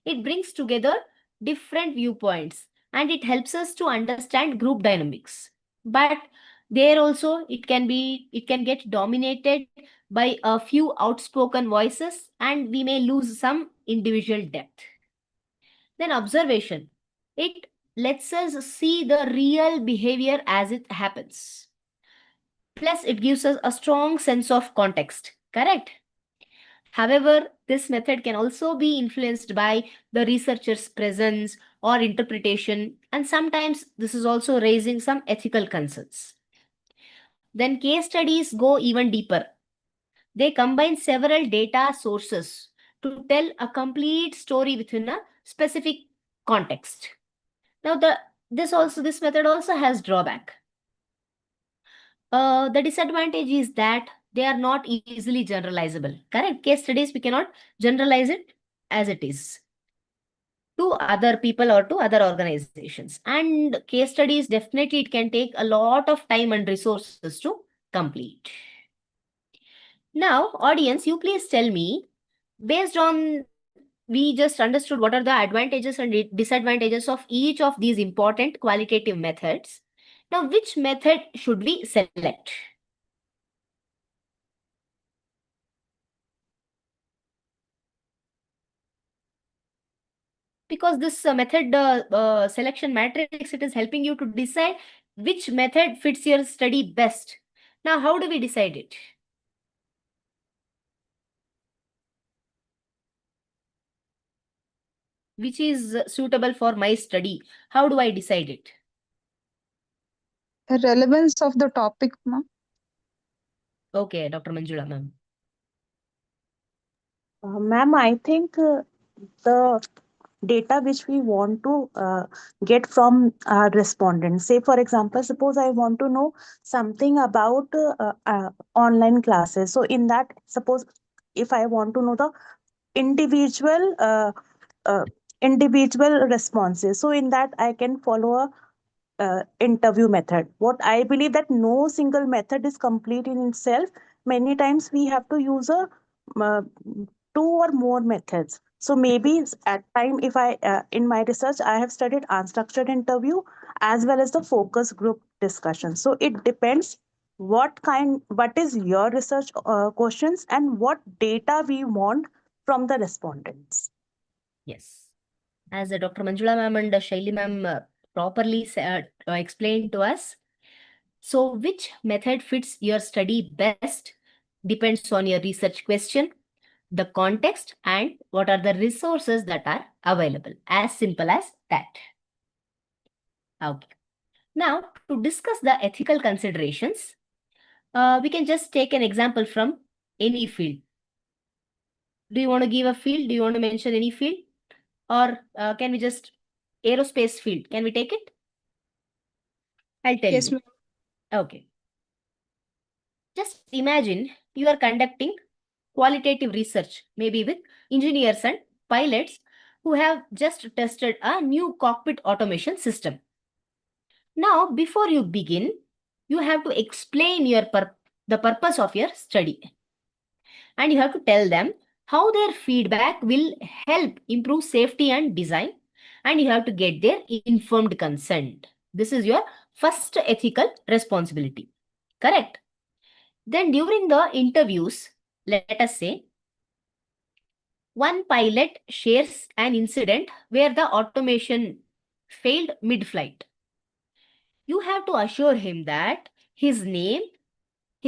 It brings together different viewpoints and it helps us to understand group dynamics. But there also it can get dominated by a few outspoken voices and we may lose some individual depth. Then observation. It lets us see the real behavior as it happens. Plus it gives us a strong sense of context. Correct? However, this method can also be influenced by the researcher's presence or interpretation, and sometimes this is also raising some ethical concerns. Then case studies go even deeper. They combine several data sources to tell a complete story within a specific context. Now, this method also has drawback. The disadvantage is that they are not easily generalizable. Correct? Case studies, we cannot generalize it as it is to other people or to other organizations. And case studies, definitely it can take a lot of time and resources to complete. Now, audience, you please tell me, based on we just understood what are the advantages and disadvantages of each of these important qualitative methods. Now, which method should we select? Because this method selection matrix, it is helping you to decide which method fits your study best. Now, how do we decide it? Which is suitable for my study? How do I decide it? The relevance of the topic, ma'am. Okay, Dr. Manjula, ma'am. Ma'am, I think the data which we want to get from our respondents. Say, for example, suppose I want to know something about online classes. So in that, suppose if I want to know the individual individual responses, so in that I can follow a interview method. What I believe that no single method is complete in itself. Many times we have to use a uh, two or more methods. So maybe at time, if I in my research I have studied unstructured interview as well as the focus group discussion. So it depends what is your research questions and what data we want from the respondents. Yes. As Dr. Manjula ma'am and Shaili ma'am properly explained to us, so which method fits your study best depends on your research question, the context, and what are the resources that are available. As simple as that. Okay. Now, to discuss the ethical considerations, we can just take an example from any field. Do you want to give a field? Do you want to mention any field? Or can we just aerospace field? Can we take it? I'll tell Yes, you. ma'am. Okay. Just imagine you are conducting qualitative research, maybe with engineers and pilots who have just tested a new cockpit automation system. Now, before you begin, you have to explain the purpose of your study. And you have to tell them how their feedback will help improve safety and design. And you have to get their informed consent. This is your first ethical responsibility. Correct? Then during the interviews, let us say, one pilot shares an incident where the automation failed mid-flight. You have to assure him that his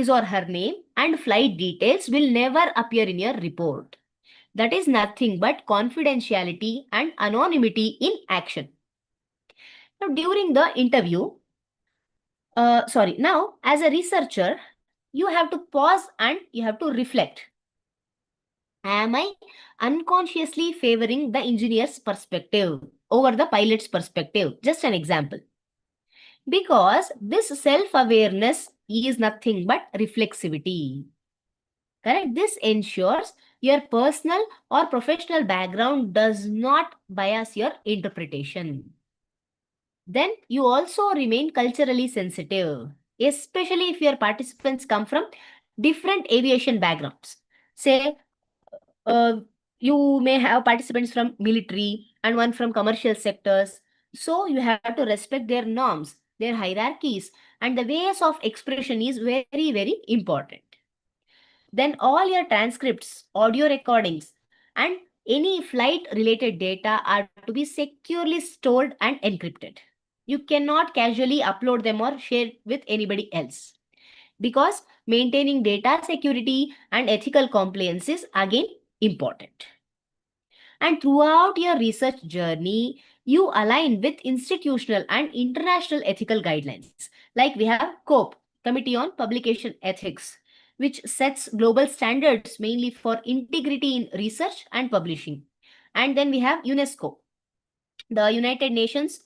or her name and flight details will never appear in your report. That is nothing but confidentiality and anonymity in action. Now, during the interview, now as a researcher, you have to pause and you have to reflect. Am I unconsciously favoring the engineer's perspective over the pilot's perspective? Just an example. Because this self-awareness is nothing but reflexivity. Correct? This ensures your personal or professional background does not bias your interpretation. Then you also remain culturally sensitive, especially if your participants come from different aviation backgrounds. Say, you may have participants from military and one from commercial sectors. So you have to respect their norms, their hierarchies, and the ways of expression is very, very important. Then all your transcripts, audio recordings, and any flight-related data are to be securely stored and encrypted. You cannot casually upload them or share with anybody else, because maintaining data security and ethical compliance is again important. And throughout your research journey, you align with institutional and international ethical guidelines. Like we have COPE, Committee on Publication Ethics, which sets global standards mainly for integrity in research and publishing. And then we have UNESCO, the United Nations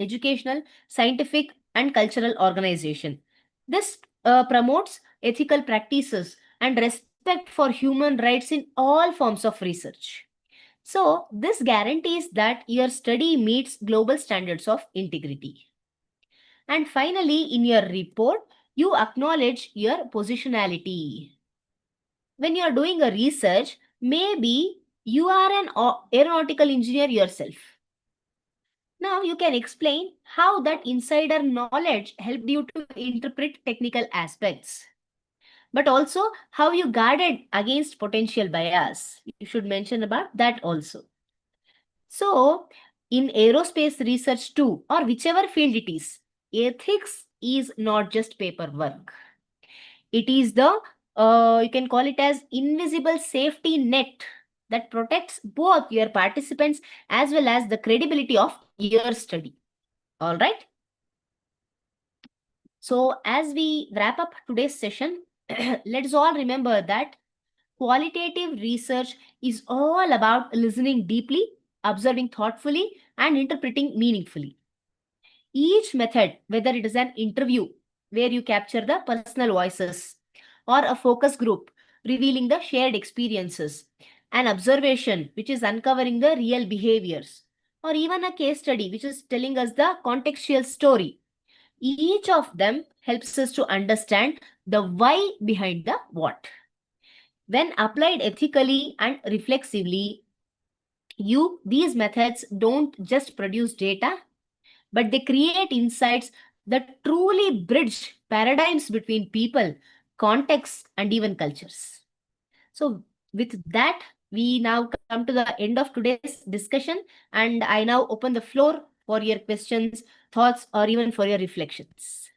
Educational, Scientific, and Cultural Organization. This promotes ethical practices and respect for human rights in all forms of research. So, this guarantees that your study meets global standards of integrity. And finally, in your report, you acknowledge your positionality. When you are doing a research, maybe you are an aeronautical engineer yourself. Now you can explain how that insider knowledge helped you to interpret technical aspects, but also how you guarded against potential bias. You should mention about that also. So in aerospace research too, or whichever field it is, ethics is not just paperwork. It is the, you can call it as invisible safety net that protects both your participants as well as the credibility of your study. All right. So as we wrap up today's session, let's all remember that qualitative research is all about listening deeply, observing thoughtfully, and interpreting meaningfully. Each method, whether it is an interview where you capture the personal voices, or a focus group revealing the shared experiences, an observation which is uncovering the real behaviors, or even a case study which is telling us the contextual story, each of them helps us to understand the why behind the what. When applied ethically and reflexively, these methods don't just produce data, but they create insights that truly bridge paradigms between people, contexts, and even cultures. So with that, we now come to the end of today's discussion, and I now open the floor for your questions, thoughts, or even for your reflections.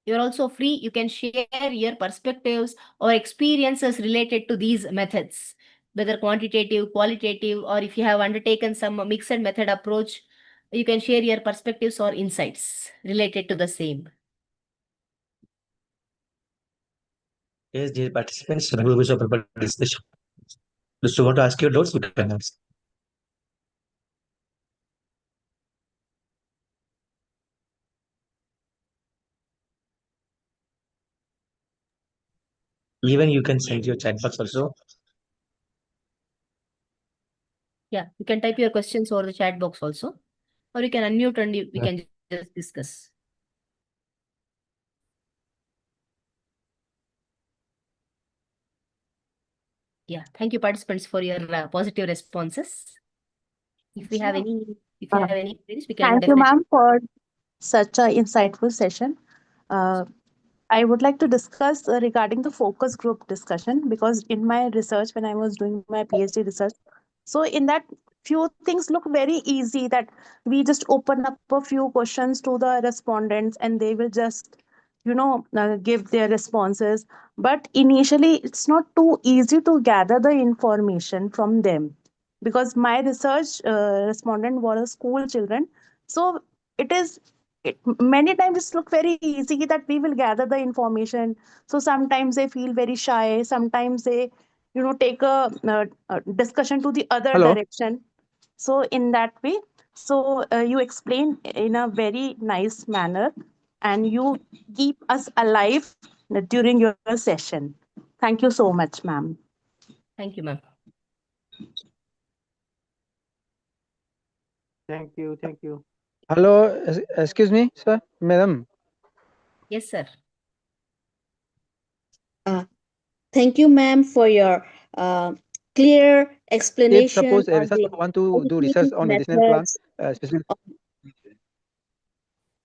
You're also free. You can share your perspectives or experiences related to these methods, whether quantitative, qualitative, or if you have undertaken some mixed method approach, you can share your perspectives or insights related to the same. Yes, dear participants, we will open for discussion. If you want to ask your doubts, you can ask. Even you can send your chat box also. Yeah, you can type your questions over the chat box also, or you can unmute and we Yeah. can just discuss. Yeah, thank you participants for your positive responses. If we have any, if you have any queries, we can Thank you, definitely. ma'am, for such an insightful session. I would like to discuss regarding the focus group discussion, because in my research, when I was doing my PhD research, so in that few things look very easy, that we just open up a few questions to the respondents and they will just, give their responses. But initially, it's not too easy to gather the information from them, because my research respondent was school children. So it is many times it's look very easy that we will gather the information. So sometimes they feel very shy, sometimes they take a discussion to the other Hello. direction. So in that way, so you explain in a very nice manner, and you keep us alive during your session. Thank you so much, ma'am. Thank you, ma'am. Thank you. Thank you. Hello. Excuse me, sir, madam. Yes, sir. Thank you, ma'am, for your clear If explanation suppose a on research the want to do research educative on medicinal plant, methods. especially.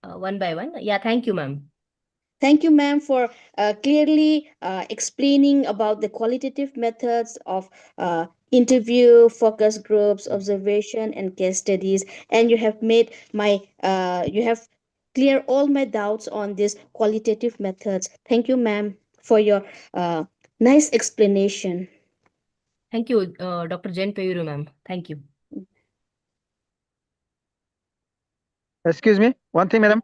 One by one. Yeah, thank you, ma'am. Thank you, ma'am, for clearly explaining about the qualitative methods of interview, focus groups, observation, and case studies. And you have made you have cleared all my doubts on these qualitative methods. Thank you, ma'am, for your nice explanation. Thank you, Dr. Jen Peyuru, ma'am. Thank you. Excuse me, one thing, madam.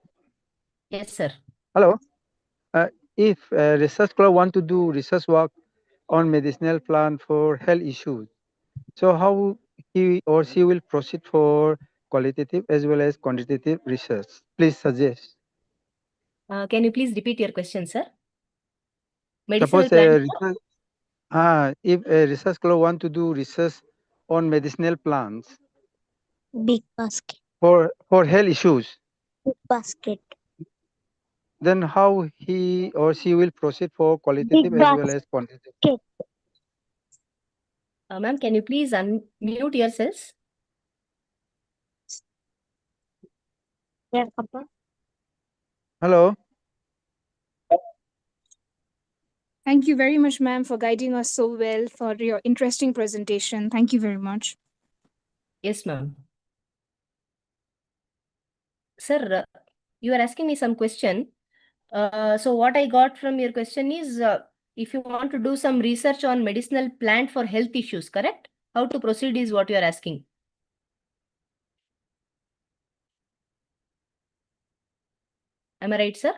Yes, sir. Hello. If a research scholar want to do research work on medicinal plant for health issues, so how he or she will proceed for qualitative as well as quantitative research? Please suggest. Can you please repeat your question, sir? Medicinal Suppose plant. if a research scholar want to do research on medicinal plants Big basket. for health issues, Big basket. then how he or she will proceed for qualitative Big as well as quantitative? basket. Ma'am, can you please unmute yourselves? Yeah, Papa. Hello. Thank you very much, ma'am, for guiding us so well for your interesting presentation. Thank you very much. Yes, ma'am. Sir, you are asking me some question. So what I got from your question is, if you want to do some research on medicinal plant for health issues, correct? How to proceed is what you are asking. Am I right, sir?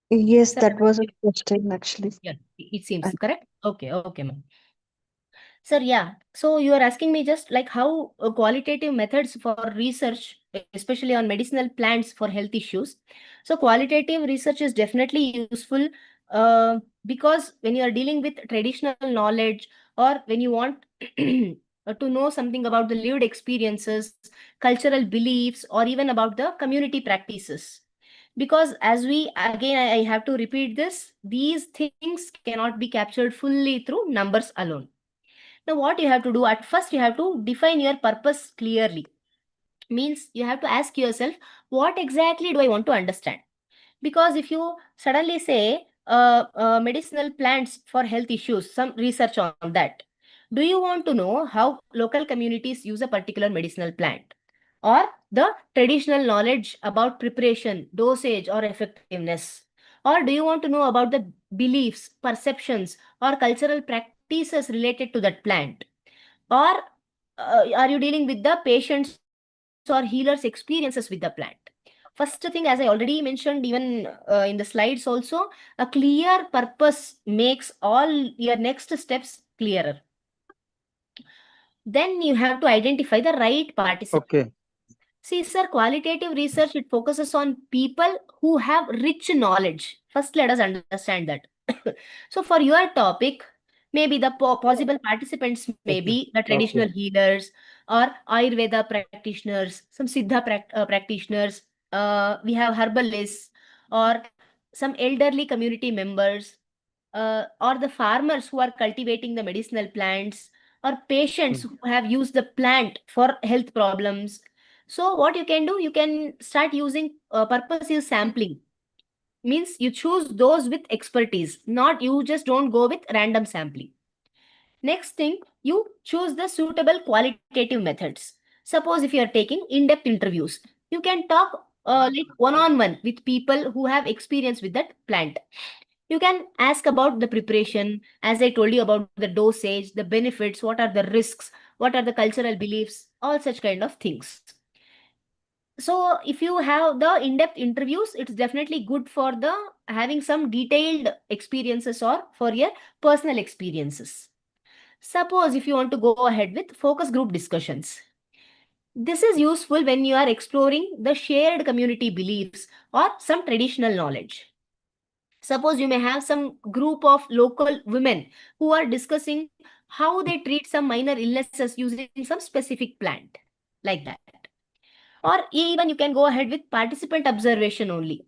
Yes, Sir, that was a question actually. yeah, it seems correct. Okay, okay, ma'am. Sir, yeah. So you are asking me just like how qualitative methods for research, especially on medicinal plants for health issues. So qualitative research is definitely useful because when you are dealing with traditional knowledge, or when you want to know something about the lived experiences, cultural beliefs, or even about the community practices. Because as we, again, I have to repeat this, these things cannot be captured fully through numbers alone. Now, what you have to do at first, you have to define your purpose clearly. Means you have to ask yourself, what exactly do I want to understand? Because if you suddenly say medicinal plants for health issues, some research on that, do you want to know how local communities use a particular medicinal plant? Or the traditional knowledge about preparation, dosage, or effectiveness? Or do you want to know about the beliefs, perceptions, or cultural practices related to that plant? Or are you dealing with the patients or healers' experiences with the plant? First thing, as I already mentioned, even in the slides also, a clear purpose makes all your next steps clearer. Then you have to identify the right participant. Okay. See, sir, qualitative research, it focuses on people who have rich knowledge. First, let us understand that. So, for your topic, maybe the possible participants may be the traditional healers or Ayurveda practitioners, some Siddha practitioners, we have herbalists, or some elderly community members, or the farmers who are cultivating the medicinal plants, or patients who have used the plant for health problems. So what you can do, you can start using purposive sampling. Means you choose those with expertise, not you just don't go with random sampling. Next thing, you choose the suitable qualitative methods. Suppose if you are taking in-depth interviews, you can talk like one-on-one with people who have experience with that plant. You can ask about the preparation, as I told you about the dosage, the benefits, what are the risks, what are the cultural beliefs, all such kind of things. So if you have the in-depth interviews, it's definitely good for the having some detailed experiences or for your personal experiences. Suppose if you want to go ahead with focus group discussions. This is useful when you are exploring the shared community beliefs or some traditional knowledge. Suppose you may have some group of local women who are discussing how they treat some minor illnesses using some specific plant, like that. Or even you can go ahead with participant observation only.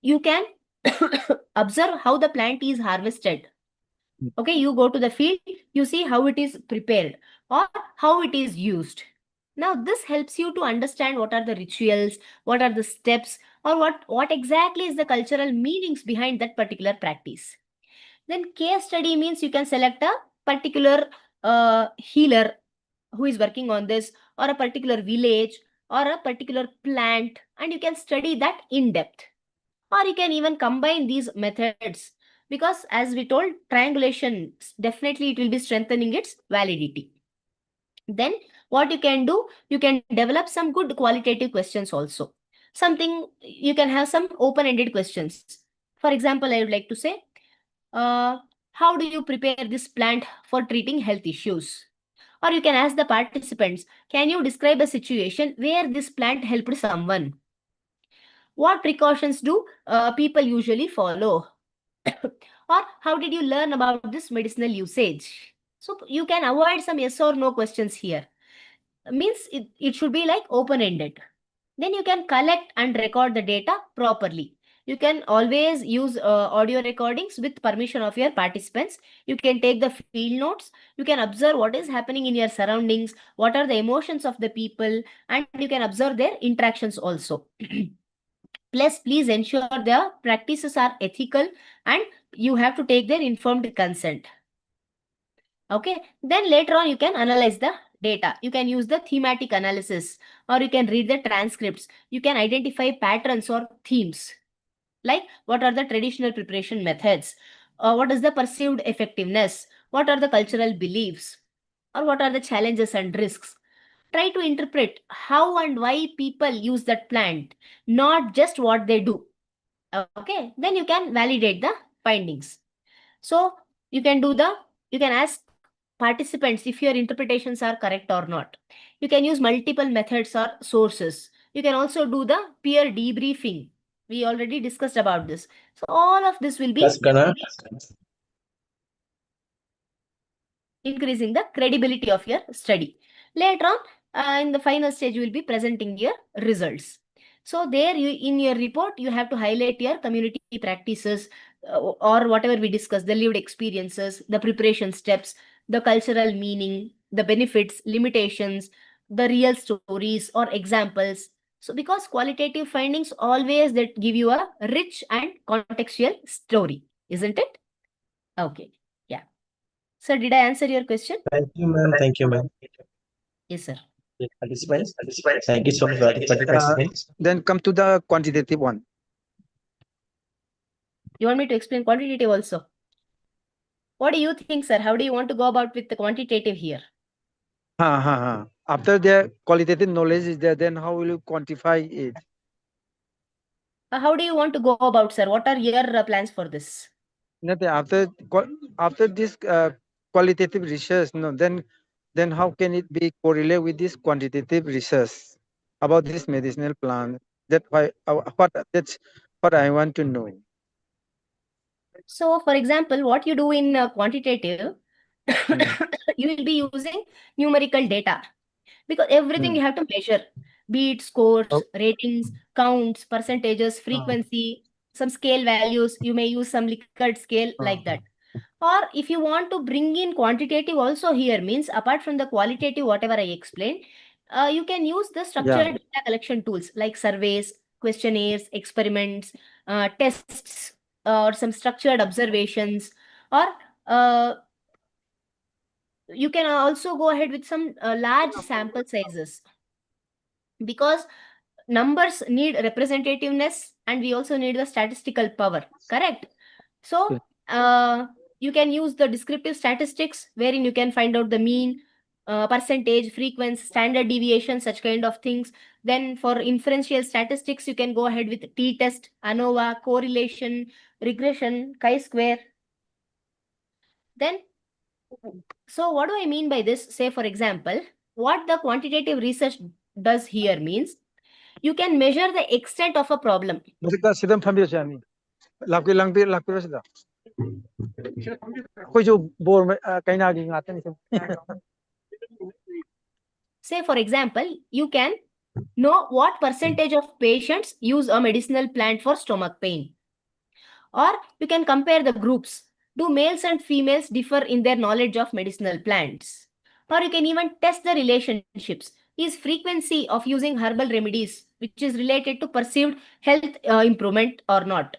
You can observe how the plant is harvested. Okay, you go to the field, you see how it is prepared or how it is used. Now, this helps you to understand what are the rituals, what are the steps, or what exactly is the cultural meanings behind that particular practice. Then case study means you can select a particular healer who is working on this, or a particular village, or a particular plant, and you can study that in depth. Or you can even combine these methods, because as we told, triangulation, definitely it will be strengthening its validity. Then what you can do, you can develop some good qualitative questions also. Something, you can have some open-ended questions. For example, I would like to say, how do you prepare this plant for treating health issues? Or you can ask the participants, can you describe a situation where this plant helped someone? What precautions do people usually follow? Or how did you learn about this medicinal usage? So you can avoid some yes or no questions here. Means it should be like open-ended. Then you can collect and record the data properly. You can always use audio recordings with permission of your participants. You can take the field notes. You can observe what is happening in your surroundings, what are the emotions of the people, and you can observe their interactions also. Plus, please ensure their practices are ethical and you have to take their informed consent. Okay, then later on you can analyze the data. You can use the thematic analysis, or you can read the transcripts. You can identify patterns or themes, like what are the traditional preparation methods, what is the perceived effectiveness, what are the cultural beliefs, or what are the challenges and risks. Try to interpret how and why people use that plant, not just what they do. Okay, then you can validate the findings. So you can ask participants if your interpretations are correct or not. You can use multiple methods or sources. You can also do the peer debriefing. We already discussed about this. So all of this will be increasing the credibility of your study. Later on, in the final stage, you will be presenting your results. So there, in your report, you have to highlight your community practices, or whatever we discussed, the lived experiences, the preparation steps, the cultural meaning, the benefits, limitations, the real stories or examples. So because qualitative findings always that give you a rich and contextual story, isn't it? Okay. Yeah. Sir, did I answer your question? Thank you, ma'am. Thank you, ma'am. Yes, sir. Participants, thank you so much for the participants. Then come to the quantitative one. You want me to explain quantitative also? What do you think, sir? How do you want to go about with the quantitative here? After the qualitative knowledge is there, then how will you quantify it? How do you want to go about, sir? What are your plans for this? Nothing. After this qualitative research, no, then how can it be correlate with this quantitative research? about this medicinal plant. That's what I want to know. So, for example, what you do in quantitative, you will be using numerical data because everything you have to measure, be it scores, Oh. ratings, counts, percentages, frequency, some scale values. You may use some Likert scale like that. Or if you want to bring in quantitative also here, means apart from the qualitative, whatever I explained, you can use the structured data collection tools like surveys, questionnaires, experiments, tests, or some structured observations, or you can also go ahead with some large sample sizes, because numbers need representativeness and we also need the statistical power, correct? So you can use the descriptive statistics wherein you can find out the mean, percentage, frequency, standard deviation, such kind of things. Then for inferential statistics, you can go ahead with t-test, ANOVA, correlation, regression, chi-square. Then, so what do I mean by this? Say, for example, what the quantitative research does here means you can measure the extent of a problem. Say, for example, you can know what percentage of patients use a medicinal plant for stomach pain. Or you can compare the groups. Do males and females differ in their knowledge of medicinal plants? Or you can even test the relationships. Is frequency of using herbal remedies, which is related to perceived health improvement or not?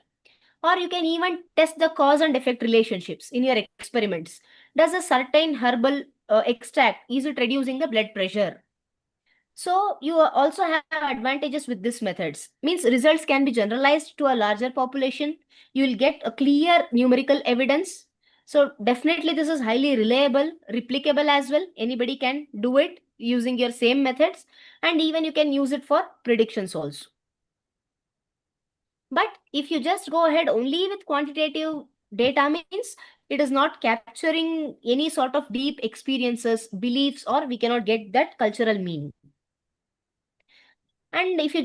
Or you can even test the cause and effect relationships in your experiments. Does a certain herbal extract, is it reducing the blood pressure? So you also have advantages with these methods. Means results can be generalized to a larger population. You will get a clear numerical evidence. So definitely this is highly reliable, replicable as well. Anybody can do it using your same methods, and even you can use it for predictions also. But if you just go ahead only with quantitative data, means it is not capturing any sort of deep experiences, beliefs, or we cannot get that cultural meaning. And if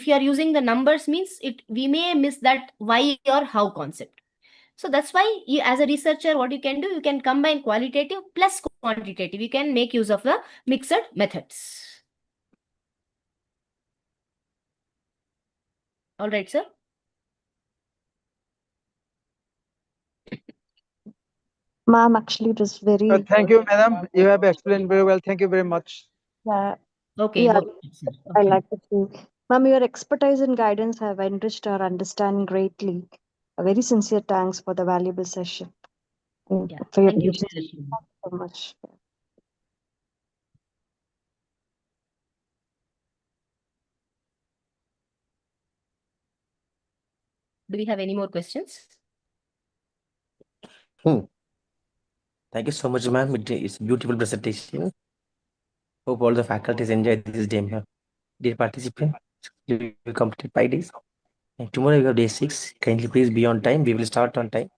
you are using the numbers, means we may miss that why or how concept. So that's why you, as a researcher, what you can do, you can combine qualitative plus quantitative. You can make use of the mixed methods. All right, sir. Ma'am, actually, it was very. Thank you, madam. You have explained very well. Thank you very much. Okay. Yeah, Okay. I like it too. Ma'am, your expertise and guidance have enriched our understanding greatly. A very sincere thanks for the valuable session. Yeah, for your thank you. patience. Thank you so much. Do we have any more questions? Thank you so much, ma'am. It's a beautiful presentation. Hope all the faculties enjoyed this day, ma'am. Dear participant, we will complete 5 days. And tomorrow we have day 6. Kindly please be on time. We will start on time.